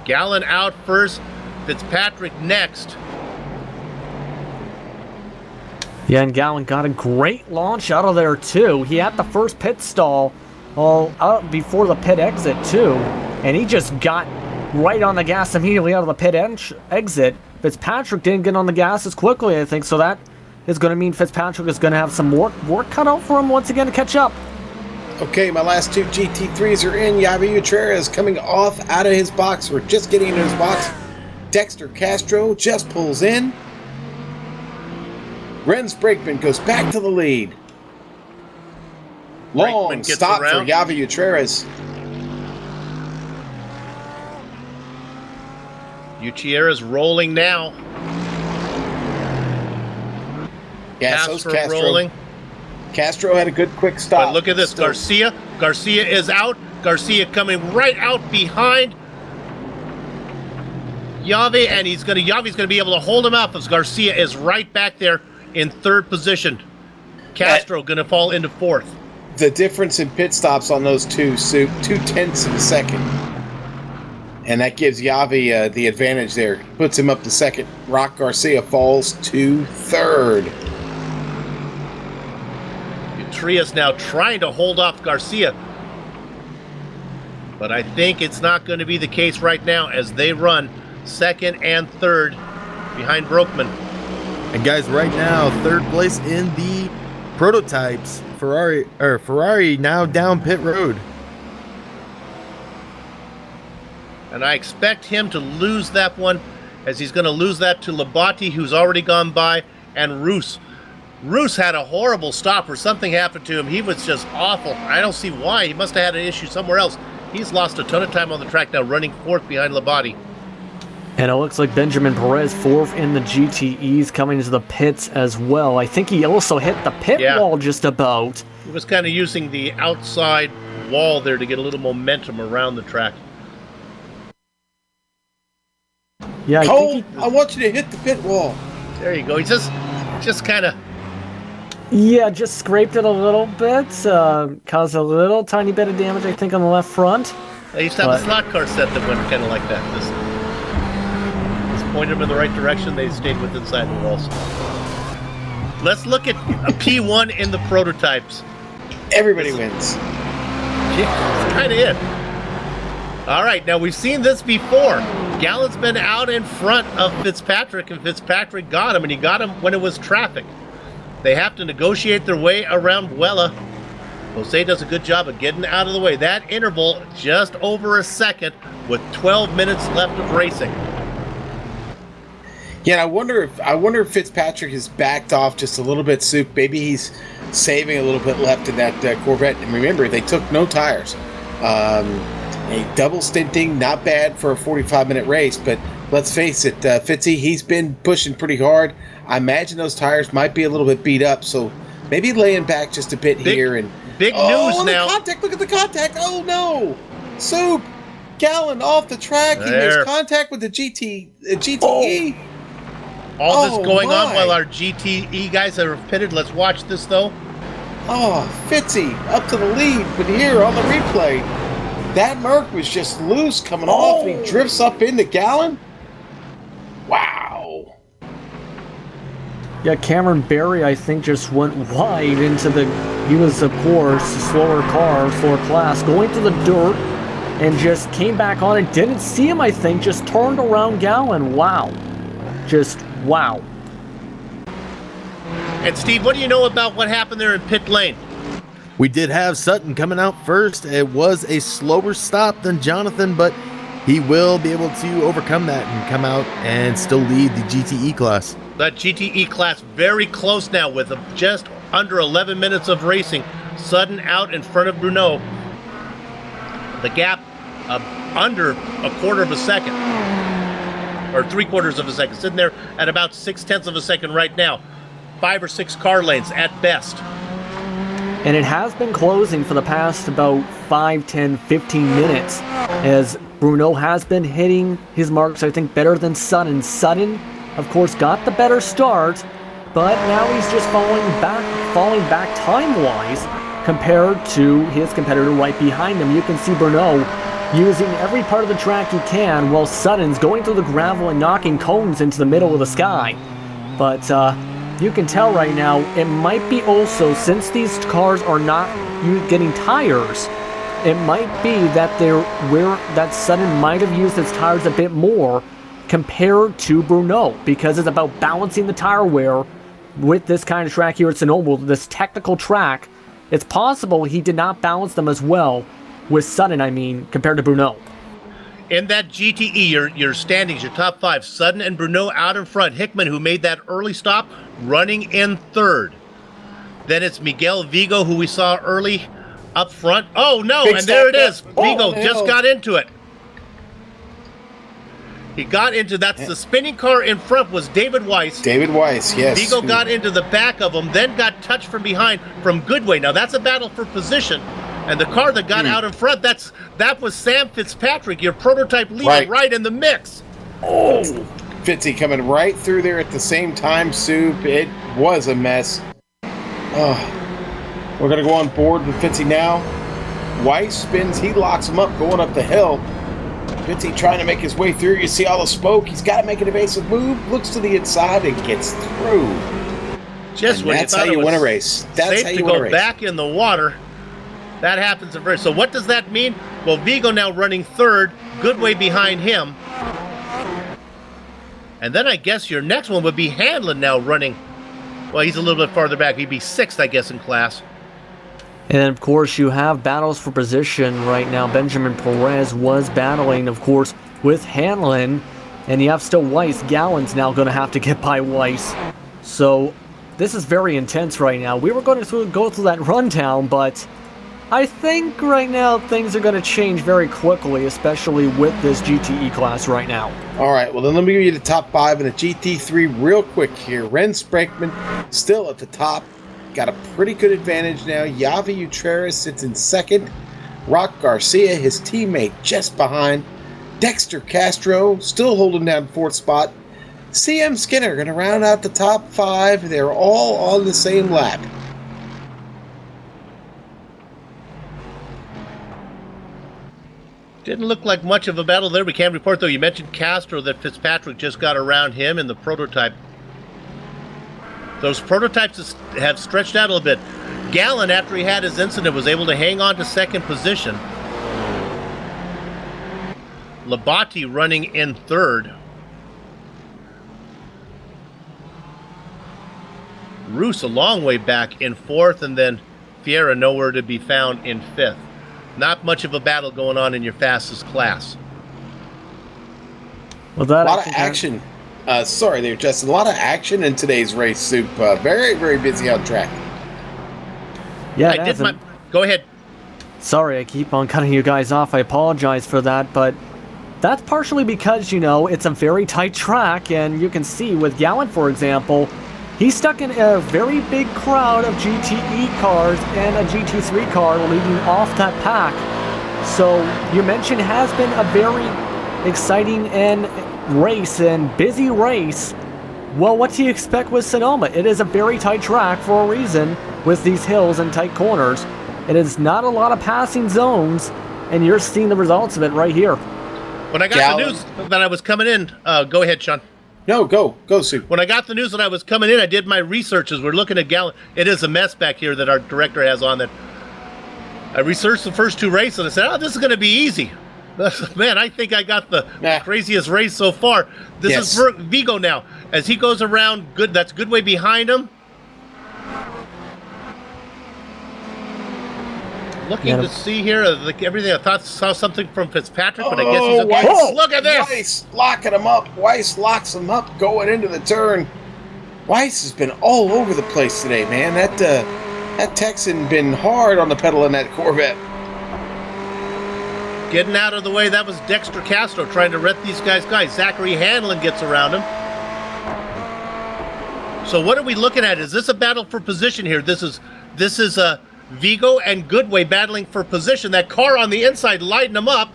Gallen out first. Fitzpatrick next. Yeah, and Gallen got a great launch out of there, too. He had the first pit stall out before the pit exit, too. And he just got right on the gas immediately out of the pit exit. Fitzpatrick didn't get on the gas as quickly, I think, so that is going to mean Fitzpatrick is going to have some work cut out for him once again to catch up. Okay, my last two GT3s are in. Yavi Utrera is coming off out of his box. We're just getting into his box. Dexter Castro just pulls in. Renz Brakeman goes back to the lead. Long stop for Yavi Utreras. Gutierrez rolling now. Yeah, so's Castro. Rolling. Castro had a good quick stop. But look at this, Garcia. Garcia is out. Garcia coming right out behind Yavi, and Yavi's gonna be able to hold him up as Garcia is right back there in third position. Castro gonna fall into fourth. The difference in pit stops on those two, 2/10 of a second. And that gives Yavi the advantage there. Puts him up to second. Rock Garcia falls to third. Trias now trying to hold off Garcia. But I think it's not going to be the case right now as they run second and third behind Broekman. And guys, right now, third place in the prototypes. Ferrari now down pit road. And I expect him to lose that one, as he's going to lose that to Labate, who's already gone by, and Roos. Roos had a horrible stop or something happened to him. He was just awful. I don't see why. He must have had an issue somewhere else. He's lost a ton of time on the track now, running fourth behind Labate. And it looks like Benjamin Perez fourth in the GTEs coming to the pits as well. I think he also hit the pit wall just about. He was kind of using the outside wall there to get a little momentum around the track. Yeah, I want you to hit the pit wall. There you go. He just kind of... Yeah, just scraped it a little bit. Caused a little tiny bit of damage, I think, on the left front. I used to have a slot car set that went kind of like that. Just pointed them in the right direction. They stayed with inside the walls. Let's look at a P1 in the prototypes. Everybody wins. Yeah, that's kind of it. All right, now we've seen this before. Gallen's been out in front of Fitzpatrick, and Fitzpatrick got him, and he got him when it was traffic. They have to negotiate their way around Vuela. Jose does a good job of getting out of the way. That interval, just over a second, with 12 minutes left of racing. Yeah, and I wonder if Fitzpatrick has backed off just a little bit, Soup. Maybe he's saving a little bit left in that Corvette. And remember, they took no tires. A double stinting, not bad for a 45-minute race, but let's face it, Fitzy, he's been pushing pretty hard. I imagine those tires might be a little bit beat up, so maybe laying back just a bit here. And big news now. Contact! Look at the contact! Oh no, Soup, Gallen off the track. He makes contact with the GTE. All this going on while our GTE guys are pitted. Let's watch this though. Oh, Fitzy up to the lead, but here on the replay, that Merc was just loose coming off, and he drifts up into Gallen. Wow. Yeah, Cameron Barry, I think, just went wide into the... He was, of course, a slower class, going to the dirt, and just came back on and didn't see him, I think, just turned around Gallen. Wow. Just, wow. And Steve, what do you know about what happened there in pit lane? We did have Sutton coming out first. It was a slower stop than Jonathan, but he will be able to overcome that and come out and still lead the GTE class. That GTE class very close now with just under 11 minutes of racing. Sutton out in front of Bruno. The gap under a quarter of a second, or 3/4 of a second, sitting there at about 0.6 of a second right now. 5 or 6 car lanes at best. And it has been closing for the past about 5, 10, 15 minutes as Bruno has been hitting his marks, I think, better than Sutton. Sutton, of course, got the better start, but now he's just falling back time-wise compared to his competitor right behind him. You can see Bruno using every part of the track he can, while Sutton's going through the gravel and knocking cones into the middle of the sky. But you can tell right now, it might be also, since these cars are not getting tires, it might be that that Sutton might have used its tires a bit more compared to Bruno, because it's about balancing the tire wear with this kind of track here at Sonoma, this technical track. It's possible he did not balance them as well with Sutton, I mean, compared to Bruno. In that GTE, your standings, your top 5, Sutton and Bruno out in front. Hickman, who made that early stop, running in 3rd. Then it's Miguel Vigo, who we saw early up front. Oh, no, Big and there it is. Oh, Vigo no. just got into it. He got into, that's the spinning car in front was David Weiss. David Weiss, yes. Vigo got into the back of him, then got touched from behind from Goodway. Now, that's a battle for position. And the car that got out in front, that was Sam Fitzpatrick, your prototype leader, right in the mix. Oh, Fitzy coming right through there at the same time, Soup. It was a mess. Oh, we're going to go on board with Fitzy now. Weiss spins, he locks him up going up the hill. Fitzy trying to make his way through. You see all the smoke. He's got to make an evasive move, looks to the inside and gets through. Just and when that's you how thought you it win a was race. That's safe how to you win a go race. back in the water, that happens in first. So what does that mean? Well, Vigo now running 3rd, Goodway behind him. And then I guess your next one would be Hanlon now running. Well, he's a little bit farther back. He'd be 6th, I guess, in class. And of course, you have battles for position right now. Benjamin Perez was battling, of course, with Hanlon. And you have still Weiss. Gallen's now going to have to get by Weiss. So this is very intense right now. We were going to go through that rundown, but I think right now things are going to change very quickly, especially with this GTE class right now. All right, well, then let me give you the top 5 in the GT3 real quick here. Ren Sprankman still at the top. Got a pretty good advantage now. Yavi Utreras sits in 2nd. Rock Garcia, his teammate, just behind. Dexter Castro still holding down 4th spot. CM Skinner going to round out the top 5. They're all on the same lap. Didn't look like much of a battle there. We can report, though, you mentioned Castro, that Fitzpatrick just got around him in the prototype. Those prototypes have stretched out a little bit. Gallen, after he had his incident, was able to hang on to 2nd position. Labate running in 3rd. Roos a long way back in 4th, and then Fiera nowhere to be found in 5th. Not much of a battle going on in your fastest class. Well, that A lot of action. Sorry there, Justin. A lot of action in today's race, Soup. Very, very busy on track. Yeah, Go ahead. Sorry, I keep on cutting you guys off. I apologize for that, but that's partially because, you know, it's a very tight track, and you can see with Gallen, for example, he's stuck in a very big crowd of GTE cars and a GT3 car leading off that pack. So you mentioned has been a very exciting race and busy race. Well, what do you expect with Sonoma? It is a very tight track for a reason with these hills and tight corners. It is not a lot of passing zones, and you're seeing the results of it right here. When I got the news that I was coming in, go ahead, Sean. No, go, Soup. When I got the news that I was coming in, I did my research as we're looking at Gallen. It is a mess back here that our director has on that. I researched the first 2 races, and I said, this is going to be easy. Man, I think I got the craziest race so far. This is Vigo now. As he goes around, that's Goodway behind him. Looking to see here, like everything. I thought saw something from Fitzpatrick, but I guess he's okay. Weiss, Look at this! Weiss locking him up. Weiss locks him up going into the turn. Weiss has been all over the place today, man. That Texan been hard on the pedal in that Corvette. Getting out of the way, that was Dexter Castro trying to let these guys go. Zachary Hanlon gets around him. So what are we looking at? Is this a battle for position here? This is Vigo and Goodway battling for position. That car on the inside lighting them up.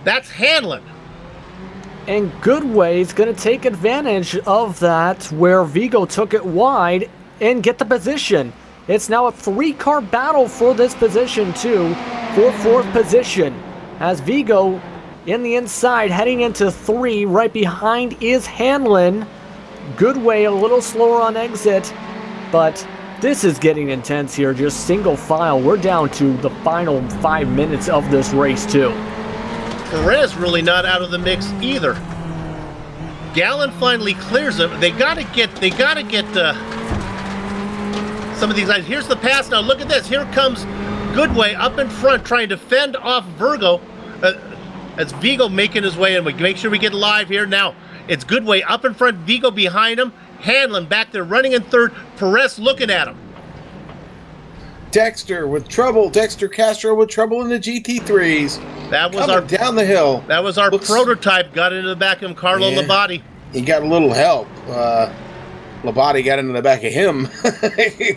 That's Hanlon. And Goodway's going to take advantage of that, where Vigo took it wide and get the position. It's now a 3-car battle for this position, too, for 4th position. As Vigo in the inside, heading into 3, right behind is Hanlon. Goodway a little slower on exit, but this is getting intense here, just single file. We're down to the final 5 minutes of this race, too. Perez really not out of the mix either. Gallon finally clears him. They gotta get some of these guys. Here's the pass now. Look at this. Here comes Goodway up in front trying to fend off Virgo. As Vigo making his way in. We make sure we get live here now. It's Goodway up in front, Vigo behind him, Hanlon back there running in 3rd, Perez looking at him. Dexter with trouble. Dexter Castro with trouble in the GT3s. That was coming down the hill. That was our prototype. Got into the back of him, Carlo Labate. He got a little help. Labate got into the back of him.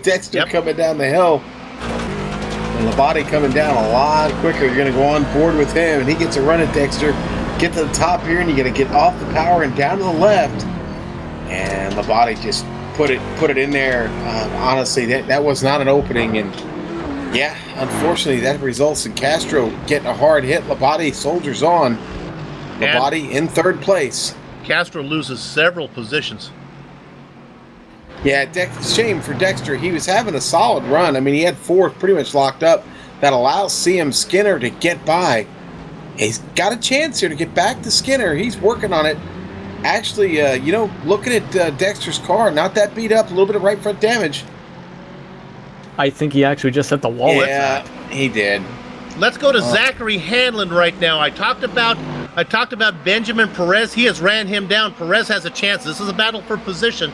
Dexter coming down the hill. And Labate coming down a lot quicker. You're going to go on board with him, and he gets a run at Dexter. Get to the top here, and you got to get off the power and down to the left. And Labate just put it in there. Honestly, that was not an opening, and yeah, unfortunately, that results in Castro getting a hard hit. Labate soldiers on. Labate in 3rd place. Castro loses several positions. Yeah, shame for Dexter. He was having a solid run. I mean, he had 4th pretty much locked up. That allows CM Skinner to get by. He's got a chance here to get back to Skinner. He's working on it. Actually, looking at Dexter's car, not that beat up, a little bit of right front damage. I think he actually just hit the wall with that. that. He did. Let's go to Zachary Hanlon right now. I talked about Benjamin Perez. He has ran him down. Perez has a chance. This is a battle for position.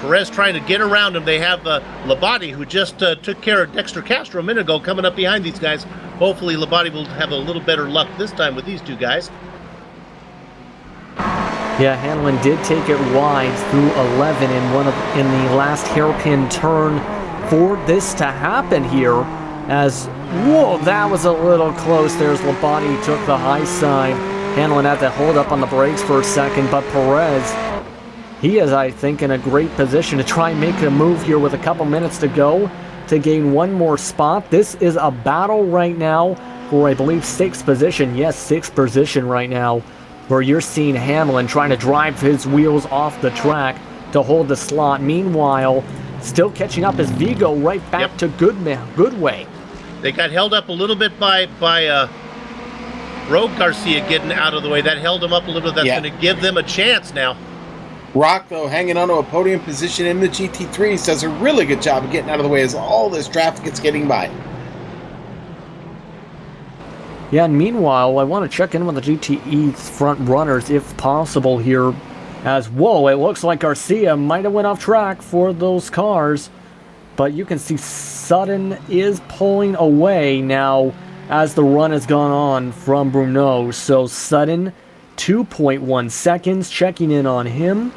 Perez trying to get around him. They have Labate, who just took care of Dexter Castro a minute ago, coming up behind these guys. Hopefully Labate will have a little better luck this time with these two guys. Yeah, Hanlon did take it wide through 11 in the last hairpin turn for this to happen here. As, whoa, that was a little close. There's Labate, took the high side. Hanlon had to hold up on the brakes for a second, but Perez, he is, I think, in a great position to try and make a move here with a couple minutes to go to gain one more spot. This is a battle right now for, I believe, 6th position. Yes, 6th position right now, where you're seeing Hanlon trying to drive his wheels off the track to hold the slot. Meanwhile, still catching up is Vigo right back to Goodway. They got held up a little bit by Rogue Garcia getting out of the way. That held them up a little bit. That's going to give them a chance now. Rock, though, hanging on to a podium position in the GT3s, does a really good job of getting out of the way as all this traffic is getting by. Yeah, and meanwhile, I want to check in with the GTE front runners if possible here. As, whoa, it looks like Garcia might have went off track for those cars. But you can see Sutton is pulling away now as the run has gone on from Bruno. So Sutton, 2.1 seconds, checking in on him.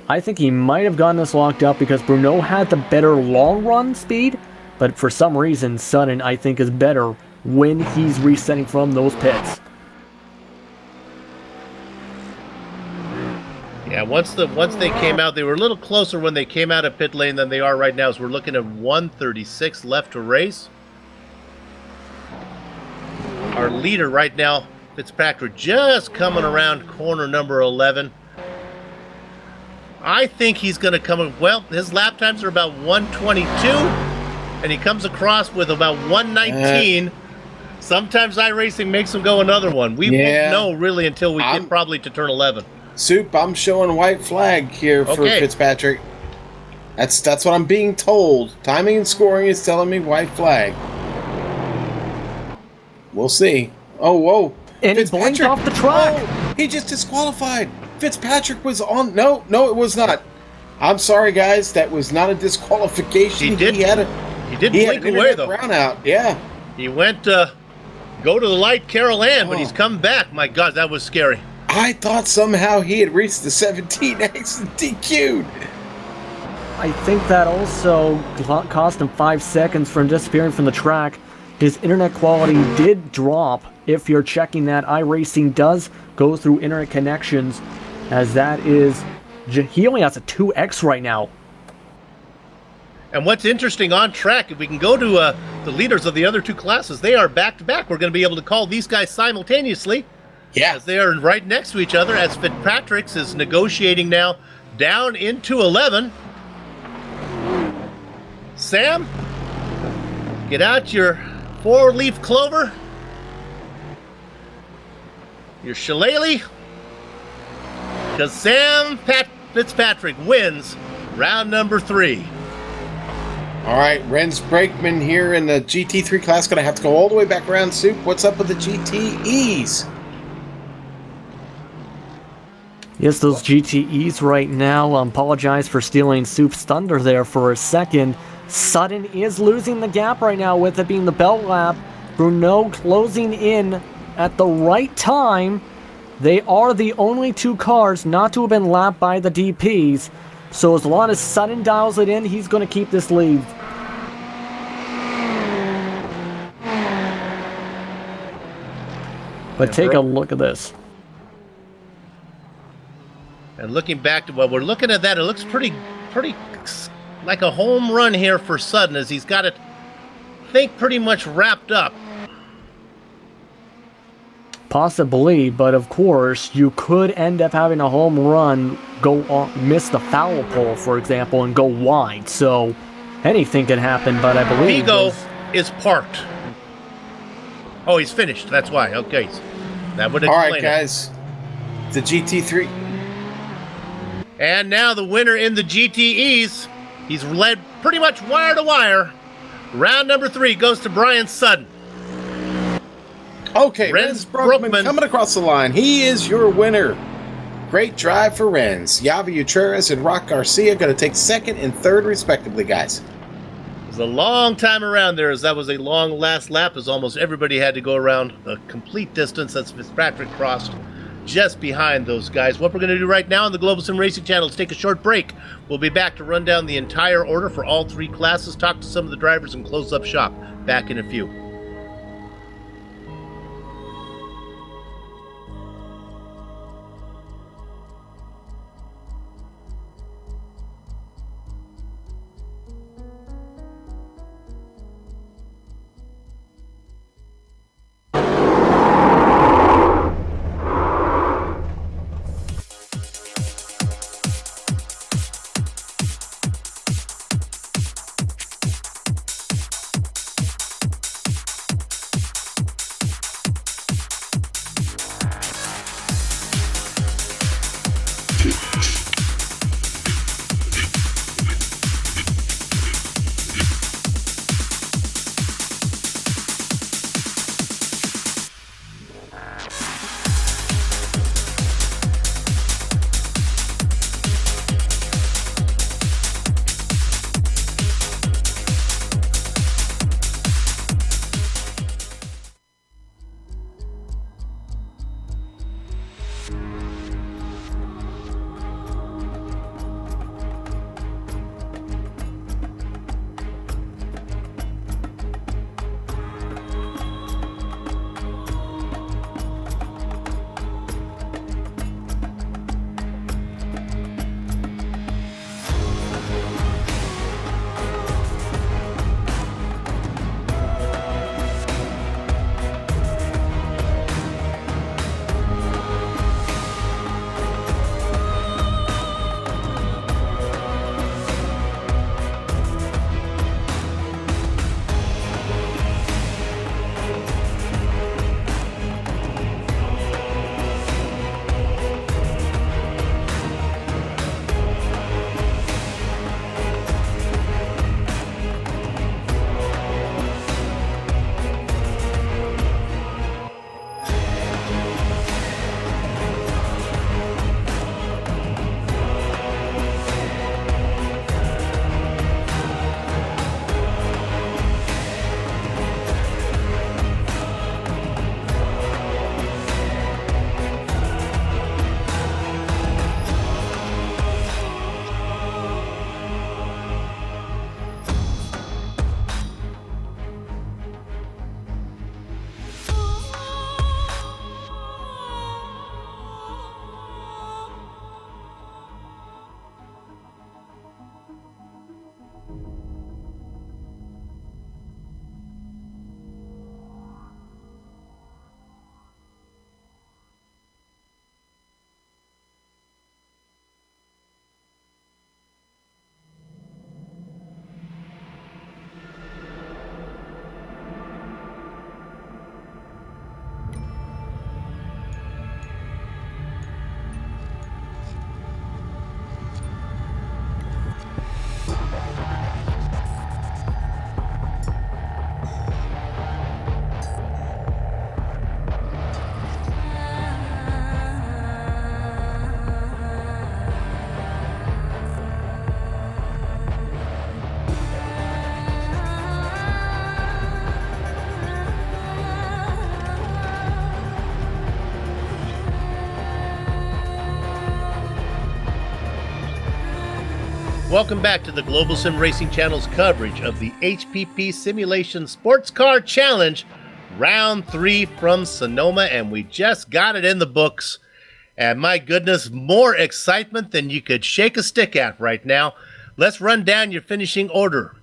I think he might have gotten this locked up because Bruno had the better long run speed. But for some reason, Sutton, I think, is better when he's resetting from those pits. Yeah, once they came out, they were a little closer when they came out of pit lane than they are right now. So we're looking at 1:36 left to race. Our leader right now, Fitzpatrick, just coming around corner number 11. I think he's going to come, well, his lap times are about 1:22, and he comes across with about 1:19. Sometimes iRacing makes him go another one. We won't know really until we get probably to turn 11. Soup, I'm showing white flag here for Fitzpatrick. That's what I'm being told. Timing and scoring is telling me white flag. We'll see. Oh, whoa. And he blinked off the track. Oh, he just disqualified. Fitzpatrick was on. No, it was not. I'm sorry, guys. That was not a disqualification. He did blink away, though. Brownout. Yeah. He went go to the light Carol Ann, but he's come back. My God, that was scary. I thought somehow he had reached the 17X and DQ'd. I think that also cost him 5 seconds from disappearing from the track. His internet quality did drop. If you're checking that, iRacing does go through internet connections, as that is... He only has a 2X right now. And what's interesting on track, if we can go to the leaders of the other two classes, they are back-to-back. We're going to be able to call these guys simultaneously. Yeah. As they are right next to each other, as Fitzpatrick's is negotiating now down into 11. Sam, get out your 4-leaf clover, your shillelagh, because Fitzpatrick wins round number 3. All right, Renz Brakeman here in the GT3 class. Going to have to go all the way back around. Soup, what's up with the GTEs? Yes, those GTEs right now. Apologize for stealing Soup's thunder there for a second. Sutton is losing the gap right now with it being the belt lap. Bruno closing in at the right time. They are the only 2 cars not to have been lapped by the DPs. So as long as Sutton dials it in, he's going to keep this lead. But take a look at this. And looking back to what we're looking at, that it looks pretty like a home run here for Sutton, as he's got it, I think, pretty much wrapped up. Possibly, but of course, you could end up having a home run go on, miss the foul pole, for example, and go wide. So anything can happen, but I believe Vigo is parked. Oh, he's finished. That's why. Okay, that would explain All right, it. guys. The GT3. And now the winner in the GTEs. He's led pretty much wire to wire. Round number 3 goes to Brian Sutton. Okay, Renz Renz Brookman Brookman coming across the line. He is your winner. Great drive for Renz. Yavi Utreras and Rock Garcia going to take 2nd and 3rd respectively, guys. It was a long time around there, as that was a long last lap, as almost everybody had to go around a complete distance as Fitzpatrick crossed just behind those guys. What we're going to do right now on the Global Sim Racing channel is take a short break. We'll be back to run down the entire order for all 3 classes, talk to some of the drivers, and close up shop. Back in a few. Welcome back to the Global Sim Racing Channel's coverage of the HPP Simulation Sportscar Challenge, Round 3 from Sonoma, and we just got it in the books. And my goodness, more excitement than you could shake a stick at right now. Let's run down your finishing order.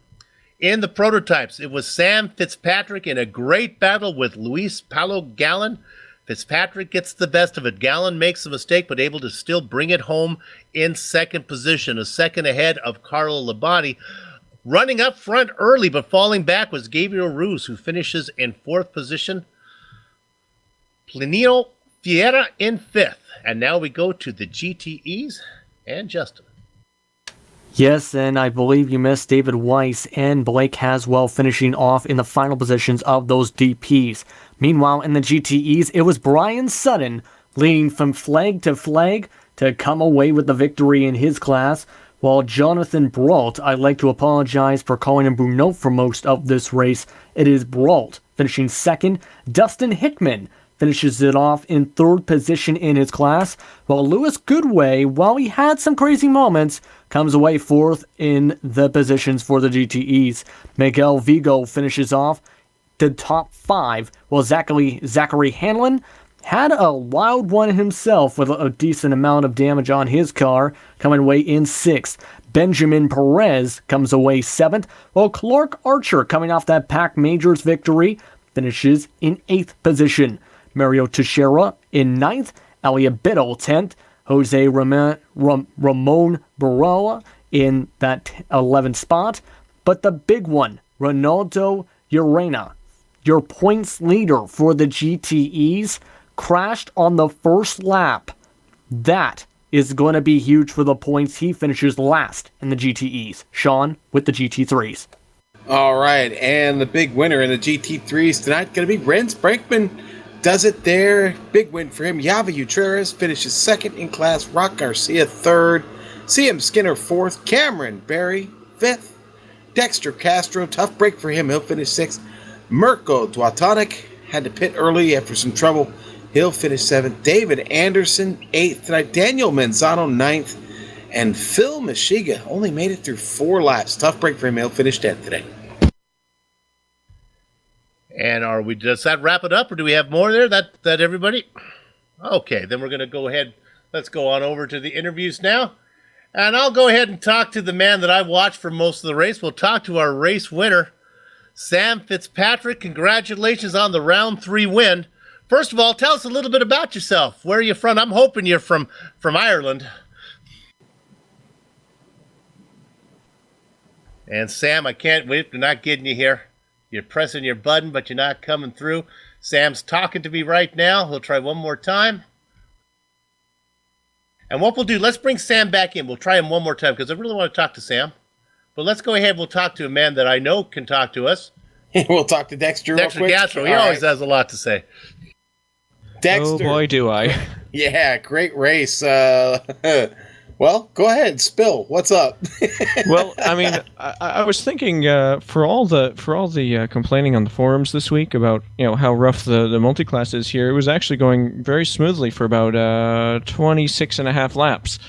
In the prototypes, it was Sam Fitzpatrick in a great battle with Luis Paulo Gallon. Fitzpatrick gets the best of it. Gallon makes a mistake, but able to still bring it home in second position, a second ahead of Carlo Labate. Running up front early, but falling back was Gabriel Ruz, who finishes in fourth position. Plinio Fiera in fifth. And now we go to the GTEs and Justin. Yes, and I believe you missed David Weiss and Blake Haswell finishing off in the final positions of those DPs. Meanwhile, in the GTEs, it was Brian Sutton leading from flag to come away with the victory in his class, while Jonathan Brault, I'd like to apologize for calling him Bruno for most of this race. It is Brault finishing second. Dustin Hickman finishes it off in third position in his class, while Lewis Goodway, while he had some crazy moments, comes away fourth in the positions for the GTEs. Miguel Vigo finishes off the top 5, while Zachary Hanlon had a wild one himself with a decent amount of damage on his car, coming away in 6th. Benjamin Perez comes away 7th, while Clark Archer, coming off that Pac Majors victory, finishes in 8th position. Mario Teixeira in 9th, Elliot Biddle 10th, Jose Ramon Baroa in that 11th spot. But the big one, Ronaldo Urena, your points leader for the GTEs, crashed on the first lap. That is going to be huge for the points. He finishes last in the GTEs. Sean with the GT3s. All right, and the big winner in the GT3s tonight going to be Renz Brankman. Does it there. Big win for him. Yava Utreras finishes second in class. Rock Garcia third. CM Skinner fourth. Cameron Berry fifth. Dexter Castro, tough break for him. He'll finish sixth. Mirko Dwatonic had to pit early after some trouble. He'll finish seventh. David Anderson eighth tonight. Daniel Manzano ninth. And Phil Mashiga only made it through 4 laps. Tough break for him. He'll finish 10th today. And does that wrap it up, or do we have more there? That everybody? Okay, then we're going to go ahead. Let's go on over to the interviews now. And I'll go ahead and talk to the man that I watched for most of the race. We'll talk to our race winner, Sam Fitzpatrick. Congratulations on the round 3 win. First of all, tell us a little bit about yourself. Where are you from? I'm hoping you're from Ireland. And Sam, I can't wait. We're not getting you here. You're pressing your button, but you're not coming through. Sam's talking to me right now. He'll try one more time. And what we'll do, let's bring Sam back in. We'll try him one more time because I really want to talk to Sam. But let's go ahead. We'll talk to a man that I know can talk to us. We'll talk to Dexter real quick. Gastro. He always has a lot to say. Dexter. Oh, boy, do I. Yeah, great race. Well, go ahead, spill. What's up? Well, I mean, I was thinking for all the complaining on the forums this week about how rough the multi-class is here, it was actually going very smoothly for about 26 and a half laps,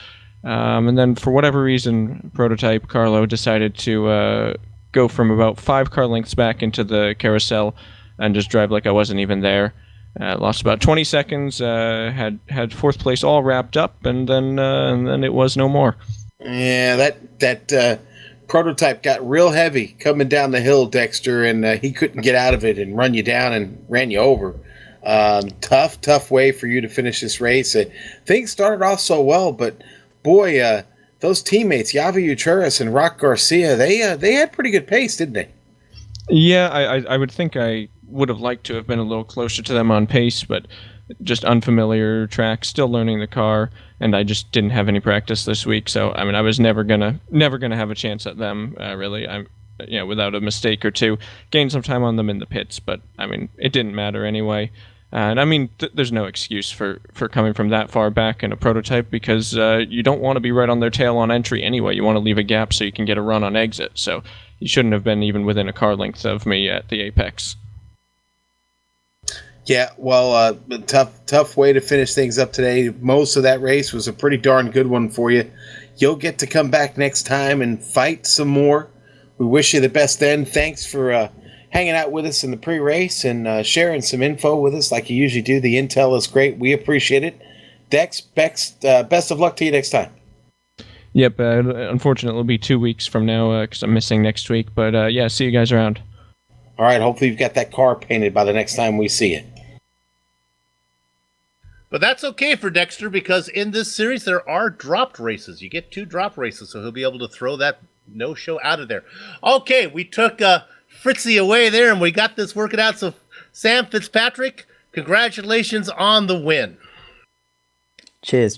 and then for whatever reason, Prototype Carlo decided to go from about 5 car lengths back into the carousel and just drive like I wasn't even there. Lost about 20 seconds, had 4th place all wrapped up, and then it was no more. Yeah, that Prototype got real heavy coming down the hill, Dexter, and he couldn't get out of it and run you down and ran you over. Tough way for you to finish this race. Things started off so well, but boy, those teammates, Yava Utreras and Rock Garcia, they had pretty good pace, didn't they? Yeah, I would think I would have liked to have been a little closer to them on pace, but just unfamiliar track, still learning the car, and I just didn't have any practice this week. So I mean, I was never gonna have a chance at them. Really, I'm without a mistake or two, gained some time on them in the pits, but I mean, it didn't matter anyway. And I mean, there's no excuse for coming from that far back in a Prototype because you don't want to be right on their tail on entry anyway. You want to leave a gap so you can get a run on exit. So you shouldn't have been even within a car length of me at the apex. Yeah, well, tough way to finish things up today. Most of that race was a pretty darn good one for you. You'll get to come back next time and fight some more. We wish you the best then. Thanks for hanging out with us in the pre-race and sharing some info with us like you usually do. The intel is great. We appreciate it. Dex, best of luck to you next time. Yep, unfortunately it'll be 2 weeks from now because I'm missing next week. But yeah, see you guys around. All right, hopefully you've got that car painted by the next time we see you. But that's okay for Dexter because in this series there are dropped races. You get 2 drop races, so he'll be able to throw that no-show out of there. Okay, we took Fritzy away there, and we got this working out. So, Sam Fitzpatrick, congratulations on the win. Cheers.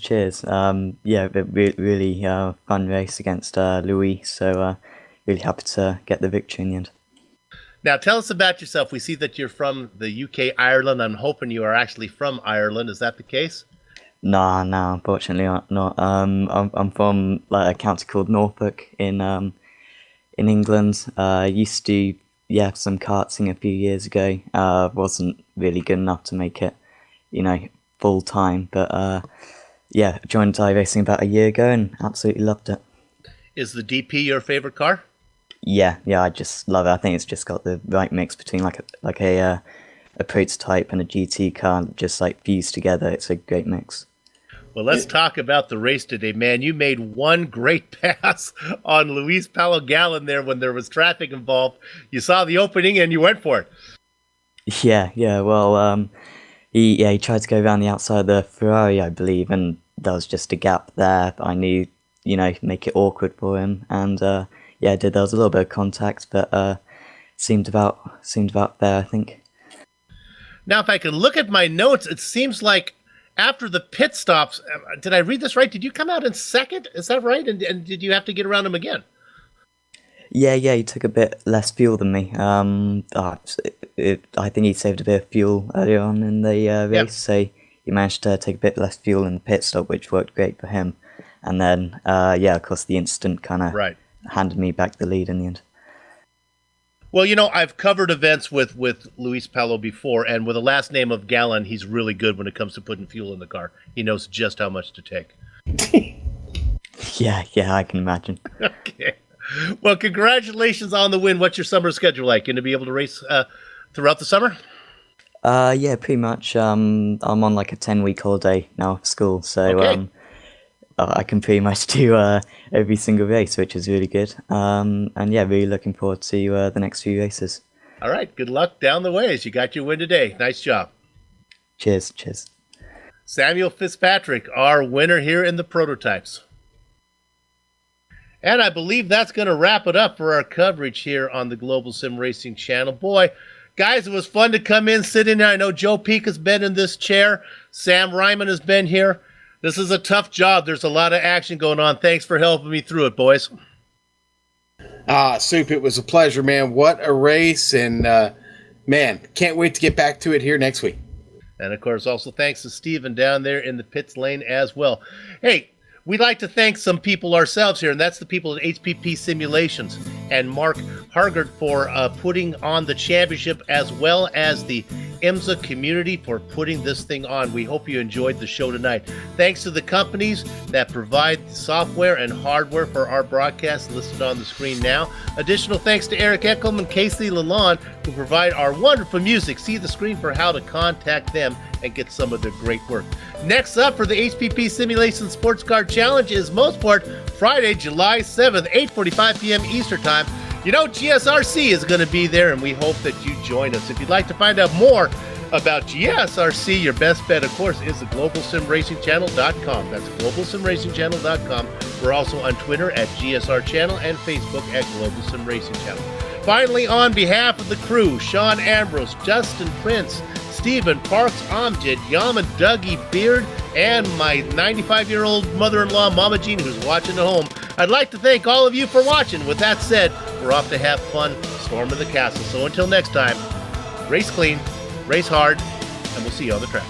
Yeah, really fun race against Louis, so really happy to get the victory in the end. Now, tell us about yourself. We see that you're from the UK, Ireland. I'm hoping you are actually from Ireland. Is that the case? No, unfortunately not. I'm from like a county called Norfolk in England. Used to do some karting a few years ago. Wasn't really good enough to make it, full time. But joined iRacing about a year ago and absolutely loved it. Is the DP your favorite car? Yeah, I just love it. I think it's just got the right mix between like a prototype and a GT car, just like fused together. It's a great mix. Well, let's talk about the race today, man. You made one great pass on Luis Palogallin there when there was traffic involved. You saw the opening and you went for it. Yeah. Well, he tried to go around the outside of the Ferrari, I believe, and there was just a gap there. I knew, make it awkward for him, and I did. There was a little bit of contact, but seemed about fair, I think. Now, if I can look at my notes, it seems like after the pit stops, did I read this right? Did you come out in second? Is that right? And did you have to get around him again? Yeah, he took a bit less fuel than me. I think he saved a bit of fuel earlier on in the race, so he managed to take a bit less fuel in the pit stop, which worked great for him. And then, of course, the incident kind of handed me back the lead in the end. Well, I've covered events with Luis Palo before, and with the last name of Gallon, he's really good when it comes to putting fuel in the car. He knows just how much to take. Yeah, I can imagine. Okay. Well, congratulations on the win. What's your summer schedule like? Going to be able to race throughout the summer? Yeah, pretty much. I'm on like a 10-week holiday now for school, so I can pretty much do every single race, which is really good. And really looking forward to the next few races. All right, good luck down the ways. You got your win today. Nice job. Cheers. Samuel Fitzpatrick, our winner here in the prototypes. And I believe that's going to wrap it up for our coverage here on the Global Sim Racing channel. Boy, guys, it was fun to come in, sit in there. I know Joe Peak has been in this chair. Sam Ryman has been here. This is a tough job. There's a lot of action going on. Thanks for helping me through it, boys. Soup, it was a pleasure, man. What a race. And, man, can't wait to get back to it here next week. And, of course, also thanks to Steven down there in the pits lane as well. Hey, we'd like to thank some people ourselves here, and that's the people at HPP Simulations and Mark Hargard for putting on the championship, as well as the IMSA community for putting this thing on. We hope you enjoyed the show tonight. Thanks to the companies that provide software and hardware for our broadcast listed on the screen now. Additional thanks to Eric Eckelman and Casey Lalonde, who provide our wonderful music. See the screen for how to contact them and get some of their great work. Next up for the HPP Simulation Sportscar Challenge is Mosport, Friday, July 7th, 8:45 p.m. Eastern Time. GSRC is going to be there, and we hope that you join us. If you'd like to find out more about GSRC, your best bet, of course, is the GlobalSimRacingChannel.com. That's GlobalSimRacingChannel.com. We're also on Twitter at GSR Channel and Facebook at Global Sim Racing Channel. Finally, on behalf of the crew, Sean Ambrose, Justin Prince, Stephen Parks, Amjad, Yaman, Dougie Beard, and my 95-year-old mother-in-law, Mama Jean, who's watching at home, I'd like to thank all of you for watching. With that said, we're off to have fun, storm of the castle. So until next time, race clean, race hard, and we'll see you on the track.